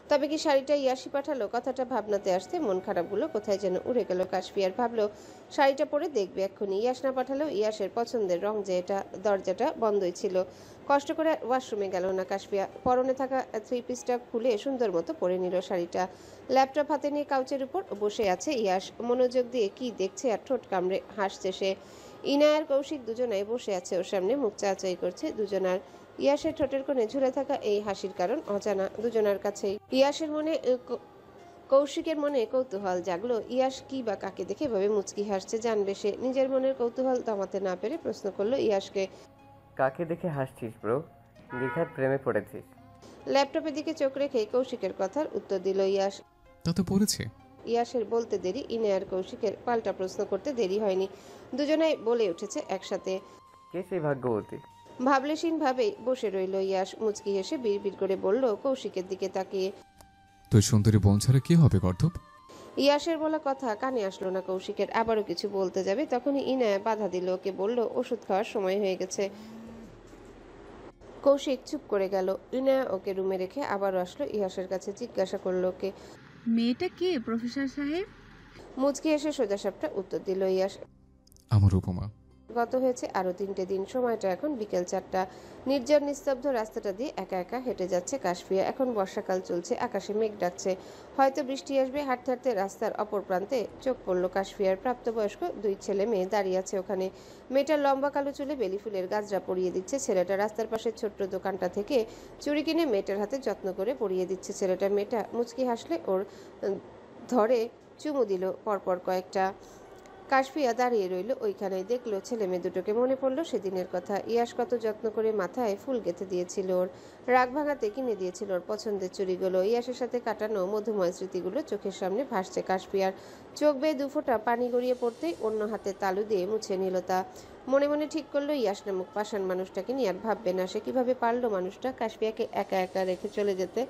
তবে কি শাড়িটা ইয়াসই পাঠালো? কথাটা ভাবনাতে আসতে মন খারাপগুলো কোথায় যেন উড়ে গেল কাশফিয়ার। ভাবলো শাড়িটা পরে দেখবে এক্ষুনি, ইয়াস না পাঠালেও ইয়াসের পছন্দের রং যে এটা। দরজাটা বন্ধই ছিল। কষ্ট করে ওয়াশরুমে গেল না কাশফিয়া। পরনে থাকা 3 পিসটা খুলে সুন্দর মতো পরে নিল শাড়িটা। ল্যাপটপ হাতে নিয়ে কাউচের উপর বসে আছে ইয়াস। মনোযোগ দিয়ে কি দেখছে আর ঠোঁট কামড়ে হাসছে সে। ইনায়ার কৌশিক দুজনাই বসে আছে ওর সামনে, মুখ চাচাই করছে দুজনার। ইয়াসের ঠোঁটের কোণে ঝুলে থাকা এই হাসির কারণ অজানা দুজনার কাছেই। ইয়াসের মনে কৌশিকের মনে কৌতূহল জাগলো। ইয়াস কি বা কাকে দেখে এভাবে মুচকি হাসছে জানবে সে। নিজের মনের কৌতূহল দমাতে না পেরে প্রশ্ন করলো ইয়াসকে, কাকে দেখে হাসছিস ব্রো? নিখাত প্রেমে পড়েছিস? ল্যাপটপের দিকে চোখ রেখে কৌশিকের কথার উত্তর দিল ইয়াস। তা তো পড়েছে। ইয়াসের বলতে দেরি, ইনায়ার কৌশিকের পাল্টা প্রশ্ন করতে দেরি হয়নি। দুজনেই বলে উঠেছে একসাথে, কে সেই ভাগ্যবতী? ভাবলেশীন ভাবেই বসে রইল ইয়াস। মুচকি হেসে বিড়বিড় করে বলল কৌশিকের দিকে তাকিয়ে, তোর সুন্দরী বোন ছাড়া কি হবে গর্ধব? ইয়াসের বলা কথা কানে আসলো না কৌশিকের। আবারও কিছু বলতে যাবে তখনই ইনায়া বাধা দিল ওকে, বলল ওষুধ খাওয়ার সময় হয়ে গেছে। কৌশিক চুপ করে গেল। ইনায়া ওকে রুমে রেখে আবারও আসলো ইয়াসের কাছে, জিজ্ঞাসা করলো ওকে, মেয়েটা কে প্রফেসর সাহেব? মুচকি হেসে সোজাসাপটা উত্তর দিল ইয়াস, আমার উপমা। গত হয়েছে আরো 3টে দিন। সময়টা এখন বিকেল 4টা। নির্জন নিস্তব্ধ রাস্তাটা দিয়ে একা একা হেঁটে যাচ্ছে কাশফিয়া। এখন বর্ষাকাল চলছে, আকাশে মেঘ ডাকছে, হয়তো বৃষ্টি আসবে। হাঁটতে হাঁটতে রাস্তার অপর প্রান্তে চোখ পড়লো কাশফিয়ার। প্রাপ্তবয়স্ক 2 ছেলে মেয়ে দাঁড়িয়ে আছে ওখানে। মেয়েটার লম্বা কালো চুলে বেলি ফুলের গাজরা পরিয়ে দিচ্ছে ছেলেটা। রাস্তার পাশে ছোট্ট দোকানটা থেকে চুড়ি কিনে মেয়েটার হাতে যত্ন করে পরিয়ে দিচ্ছে ছেলেটা। মেয়েটা মুচকি হাসলে ওর ধরে চুমু দিল পরপর কয়েকটা। কাশফিয়া দাঁড়িয়ে রইল ওইখানে, দেখলো ছেলে মেয়ে দুটোকে। মনে পড়লো সেদিনের কথা। ইয়াস কত যত্ন করে মাথায় ফুল গেঁথে দিয়েছিল ওর, রাগ ভাঙাতে কিনে দিয়েছিল ওর পছন্দের চুড়িগুলো। ইয়াসের সাথে কাটানো মধুময় স্মৃতিগুলো চোখের সামনে ভাসছে কাশফিয়ার। চোখ বেয়ে 2 ফোঁটা পানি গড়িয়ে পড়তেই অন্য হাতে তালু দিয়ে মুছে নিল তা। মনে মনে ঠিক করলো ইয়াস নামক পাষাণ মানুষটাকে নিয়ে আর ভাববে না সে। কিভাবে পারলো মানুষটা কাশফিয়াকে একা একা রেখে চলে যেতে?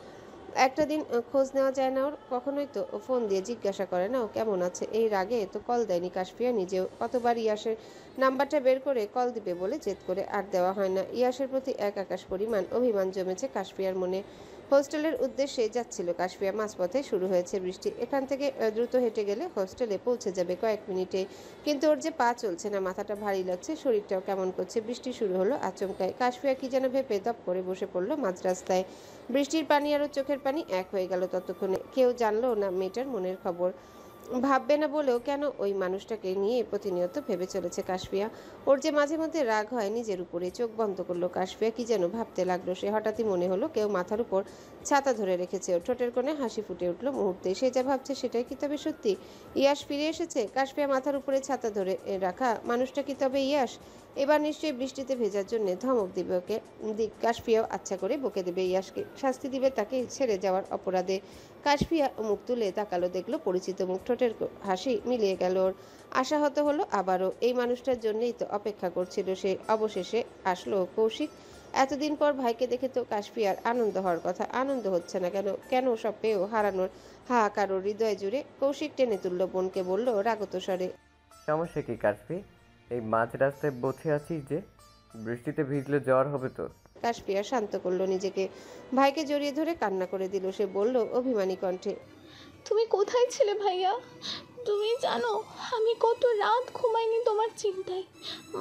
একটা দিন খোঁজ নেওয়া যায় না ওর? কখনোই তো ফোন দিয়ে জিজ্ঞাসা করে না ও কেমন আছে। এই রাগে তো কল দেয়নি কাশফিয়া নিজেও। কতবার ইয়াসের নাম্বারটা বের করে কল দিবে বলে জেদ করে আর দেওয়া হয় না। ইয়াসের প্রতি এক আকাশ পরিমাণ অভিমান জমেছে কাশফিয়ার মনে। হোস্টেলের উদ্দেশ্যে যাচ্ছিল কাশফিয়া। মাঝপথে শুরু হয়েছে বৃষ্টি। এখান থেকে দ্রুত হেঁটে গেলে হোস্টেলে পৌঁছে যাবে কয়েক মিনিটে, কিন্তু ওর যে পা চলছে না, মাথাটা ভারী লাগছে, শরীরটাও কেমন করছে। বৃষ্টি শুরু হলো আচমকায়। কাশফিয়া কি যেন ভেবে দপ করে বসে পড়লো মাঝ রাস্তায়। বৃষ্টির পানি আর ওর চোখের পানি এক হয়ে গেল ততক্ষণে। কেউ জানলো না মেয়েটার মনের খবর। ভাববে না বলেও কেন ওই মানুষটাকে নিয়ে প্রতিনিয়ত ভেবে চলেছে কাশফিয়া। ওর যে মাঝে মধ্যে রাগ হয় নিজের উপরে। চোখ বন্ধ করলো কাশফিয়া, কি যেন ভাবতে লাগলো সে। হঠাৎই মনে হলো কেউ মাথার উপর ছাতা ধরে রেখেছে। ওর ঠোঁটের কোণে হাসি ফুটে উঠলো মুহূর্তে। সে যা ভাবছে সেটাই কি তবে সত্যি? ইয়াস ফিরে এসেছে? কাশফিয়া মাথার উপরে ছাতা ধরে রাখা মানুষটা কি তবে ইয়াস? এবার নিশ্চয়ই বৃষ্টিতে ভেজার জন্য ধমক দিবে ওকে। কাশফিয়াও আচ্ছা করে বকে দেবে ইয়াসকে, শাস্তি দিবে তাকে ছেড়ে যাওয়ার অপরাধে। কাশফিয়া মুখ তুলে তাকালো, দেখলো পরিচিত মুখ। ঠোঁটের হাসি মিলিয়ে গেল ওর। আশাহত হলো আবারও। এই মানুষটার জন্যই তো অপেক্ষা করছিল সে। অবশেষে আসলো কৌশিক। এতদিন পর ভাইকে দেখে তো কাশফিয়ার আনন্দ হওয়ার কথা। আনন্দ হচ্ছে না কেন? কেন সব পেয়েও হারানোর হাহাকার ওর হৃদয় জুড়ে। কৌশিক টেনে তুলল বোনকে, বলল রাগত স্বরে, সমস্যা কি কাশফি? এই মাঝ রাস্তায় বসে আছিস যে? বৃষ্টিতে ভিজলে জ্বর হবে তোর। কাশফিয়া শান্ত করলো নিজেকে। ভাইকে জড়িয়ে ধরে কান্না করে দিল সে। বলল অভিমানী কণ্ঠে, তুমি কোথায় ছিলে ভাইয়া? তুমি জানো আমি কত রাত ঘুমাইনি তোমার চিন্তায়।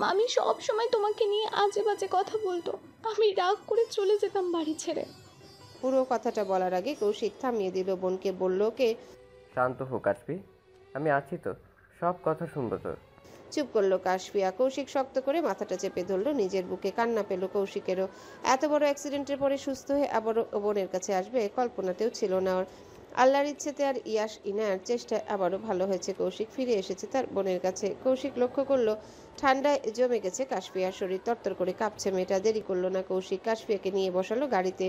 মামি সব সময় তোমাকে নিয়ে আজে বাজে কথা বলতো। আমি রাগ করে চলে যেতাম বাড়ি ছেড়ে। পুরো কথাটা বলার আগে কৌশিক থামিয়ে দিল বোনকে, বলল ওকে, শান্ত হো কাশফি, আমি আছি তো, সব কথা শুনবো তোর। চুপ করলো কাশফিয়া। কৌশিক শক্ত করে মাথাটা চেপে ধরলো নিজের বুকে। কান্না পেল কৌশিকেরও। এত বড় অ্যাক্সিডেন্টের পরে সুস্থ হয়ে আবারও বোনের কাছে আসবে কল্পনাতেও ছিল না ওর। আল্লাহর ইচ্ছেতে আর ইয়াস ইনায়ার চেষ্টায় আবারও ভালো হয়েছে কৌশিক। ফিরে এসেছে তার বোনের কাছে। কৌশিক লক্ষ্য করলো ঠান্ডায় জমে গেছে কাশফিয়ার শরীর, তরতর করে কাঁপছে মেয়েটা। দেরি করলো না কৌশিক, কাশফিয়াকে নিয়ে বসালো গাড়িতে।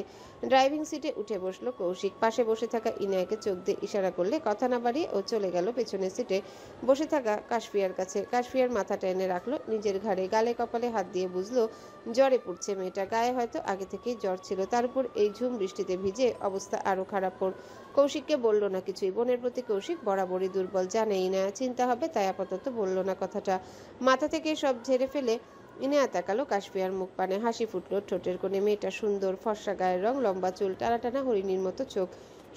ড্রাইভিং সিটে উঠে বসলো কৌশিক। পাশে বসে থাকা ইনায়াকে চোখ দিয়ে ইশারা করলে কথা না বাড়িয়ে ও চলে গেল পেছনের সিটে বসে থাকা কাশফিয়ার কাছে। কাশফিয়ার মাথাটা এনে রাখলো নিজের ঘাড়ে, গালে কপালে হাত দিয়ে বুঝলো জ্বরে পড়ছে মেয়েটা। গায়ে হয়তো আগে থেকেই জ্বর ছিল, তার উপর এই ঝুম বৃষ্টিতে ভিজে অবস্থা আরো খারাপ। কৌশিককে বলল না কিছুই। বোনের প্রতি কৌশিক বরাবরই দুর্বল, জানেই না চিন্তা হবে, তাই আপাতত বলল না কথাটা। মাথা থেকে সব ঝেড়ে ফেলে ইনায়া তাকালো কাশফিয়ার মুখ পানে, হাসি ফুটলো ঠোঁটের কোণে। মেয়েটা সুন্দর, ফর্সা গায়ের রং, লম্বা চুল, টানা টানা হরিণীর মতো চোখ,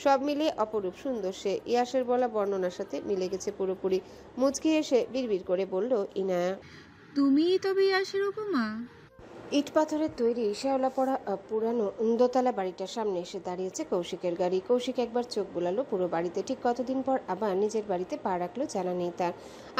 সব মিলিয়ে অপরূপ সুন্দর সে। ইয়াসের বলা বর্ণনার সাথে মিলে গেছে পুরোপুরি। মুচকি এসে বিড়বিড় করে বলল ইনায়া, তুমিই তবে ইয়াসের উপমা? ইট পাথরের তৈরি শেওলা পড়া পুরানো দোতলা বাড়িটার সামনে এসে দাঁড়িয়েছে কৌশিকের গাড়ি। কৌশিক একবার চোখ বুলালো পুরো বাড়িতে। ঠিক কতদিন পর আবার নিজের বাড়িতে পা রাখলো জানা নেই তার।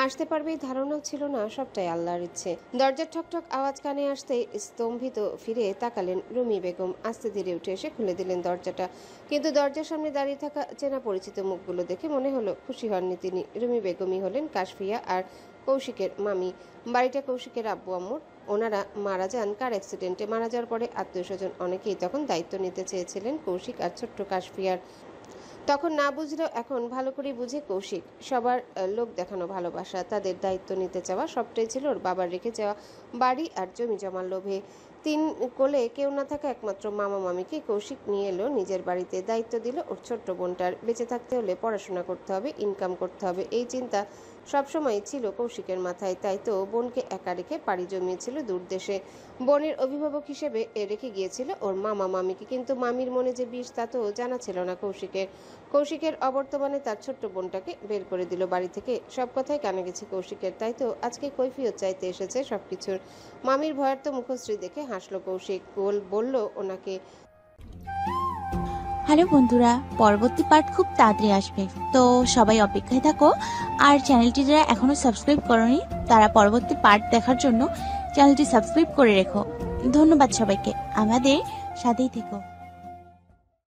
আসতে পারবে এই ধারণাও ছিল না, সবটাই আল্লাহর ইচ্ছে। দরজার ঠকঠক আওয়াজ কানে আসতেই স্তম্ভিত ফিরে তাকালেন রুমি বেগম। আস্তে ধীরে উঠে এসে খুলে দিলেন দরজাটা, কিন্তু দরজার সামনে দাঁড়িয়ে থাকা চেনা পরিচিত মুখগুলো দেখে মনে হলো খুশি হননি তিনি। রুমি বেগমই হলেন কাশফিয়া আর কৌশিকের মামি। বাড়িটা কৌশিকের আব্বু আম্মুর। ওনারা মারা যান কার অ্যাক্সিডেন্টে। মারা যাওয়ার পরে আত্মীয় স্বজন অনেকেই তখন দায়িত্ব নিতে চেয়েছিলেন কৌশিক আর ছোট্ট কাশফিয়ার। তখন না বুঝলেও এখন ভালো করে বুঝে কৌশিক। সবার লোক দেখানো ভালোবাসা, তাদের দায়িত্ব নিতে চাওয়া, সবটাই ছিল ওর বাবার রেখে যাওয়া বাড়ি আর জমি জমার লোভে। তিন কোলে কেউ না থাকা একমাত্র মামা মামিকে কৌশিক নিয়ে এলো নিজের বাড়িতে। দায়িত্ব দিল ওর ছোট্ট বোনটার। বেঁচে থাকতে হলে পড়াশোনা করতে হবে, ইনকাম করতে হবে, এই চিন্তা সবসময় ছিল কৌশিকের মাথায়। তাই তো বোনকে একা রেখে পাড়ি জমিয়েছিল দূর দেশে। বোনের অভিভাবক হিসেবে রেখে গিয়েছিল ওর মামা মামিকে, কিন্তু মামির মনে যে বিষ তা তো জানা ছিল না কৌশিকের। কৌশিকের অবর্তমানে তার ছোট্ট বোনটাকে বের করে দিল বাড়ি থেকে। সব কথাই কানে গেছে কৌশিকের, তাই তো আজকে কৈফিয়ত চাইতে এসেছে সবকিছুর। মামির ভয়ার্ত মুখশ্রী দেখে হাসলো কৌশিক, বলল ওনাকে, হ্যালো বন্ধুরা, পরবর্তী পার্ট খুব তাড়াতাড়ি আসবে, তো সবাই অপেক্ষায় থাকো। আর চ্যানেলটি যারা এখনো সাবস্ক্রাইব করোনি তারা পরবর্তী পার্ট দেখার জন্য চ্যানেলটি সাবস্ক্রাইব করে রেখো। ধন্যবাদ সবাইকে, আমাদের সাথেই থেকো।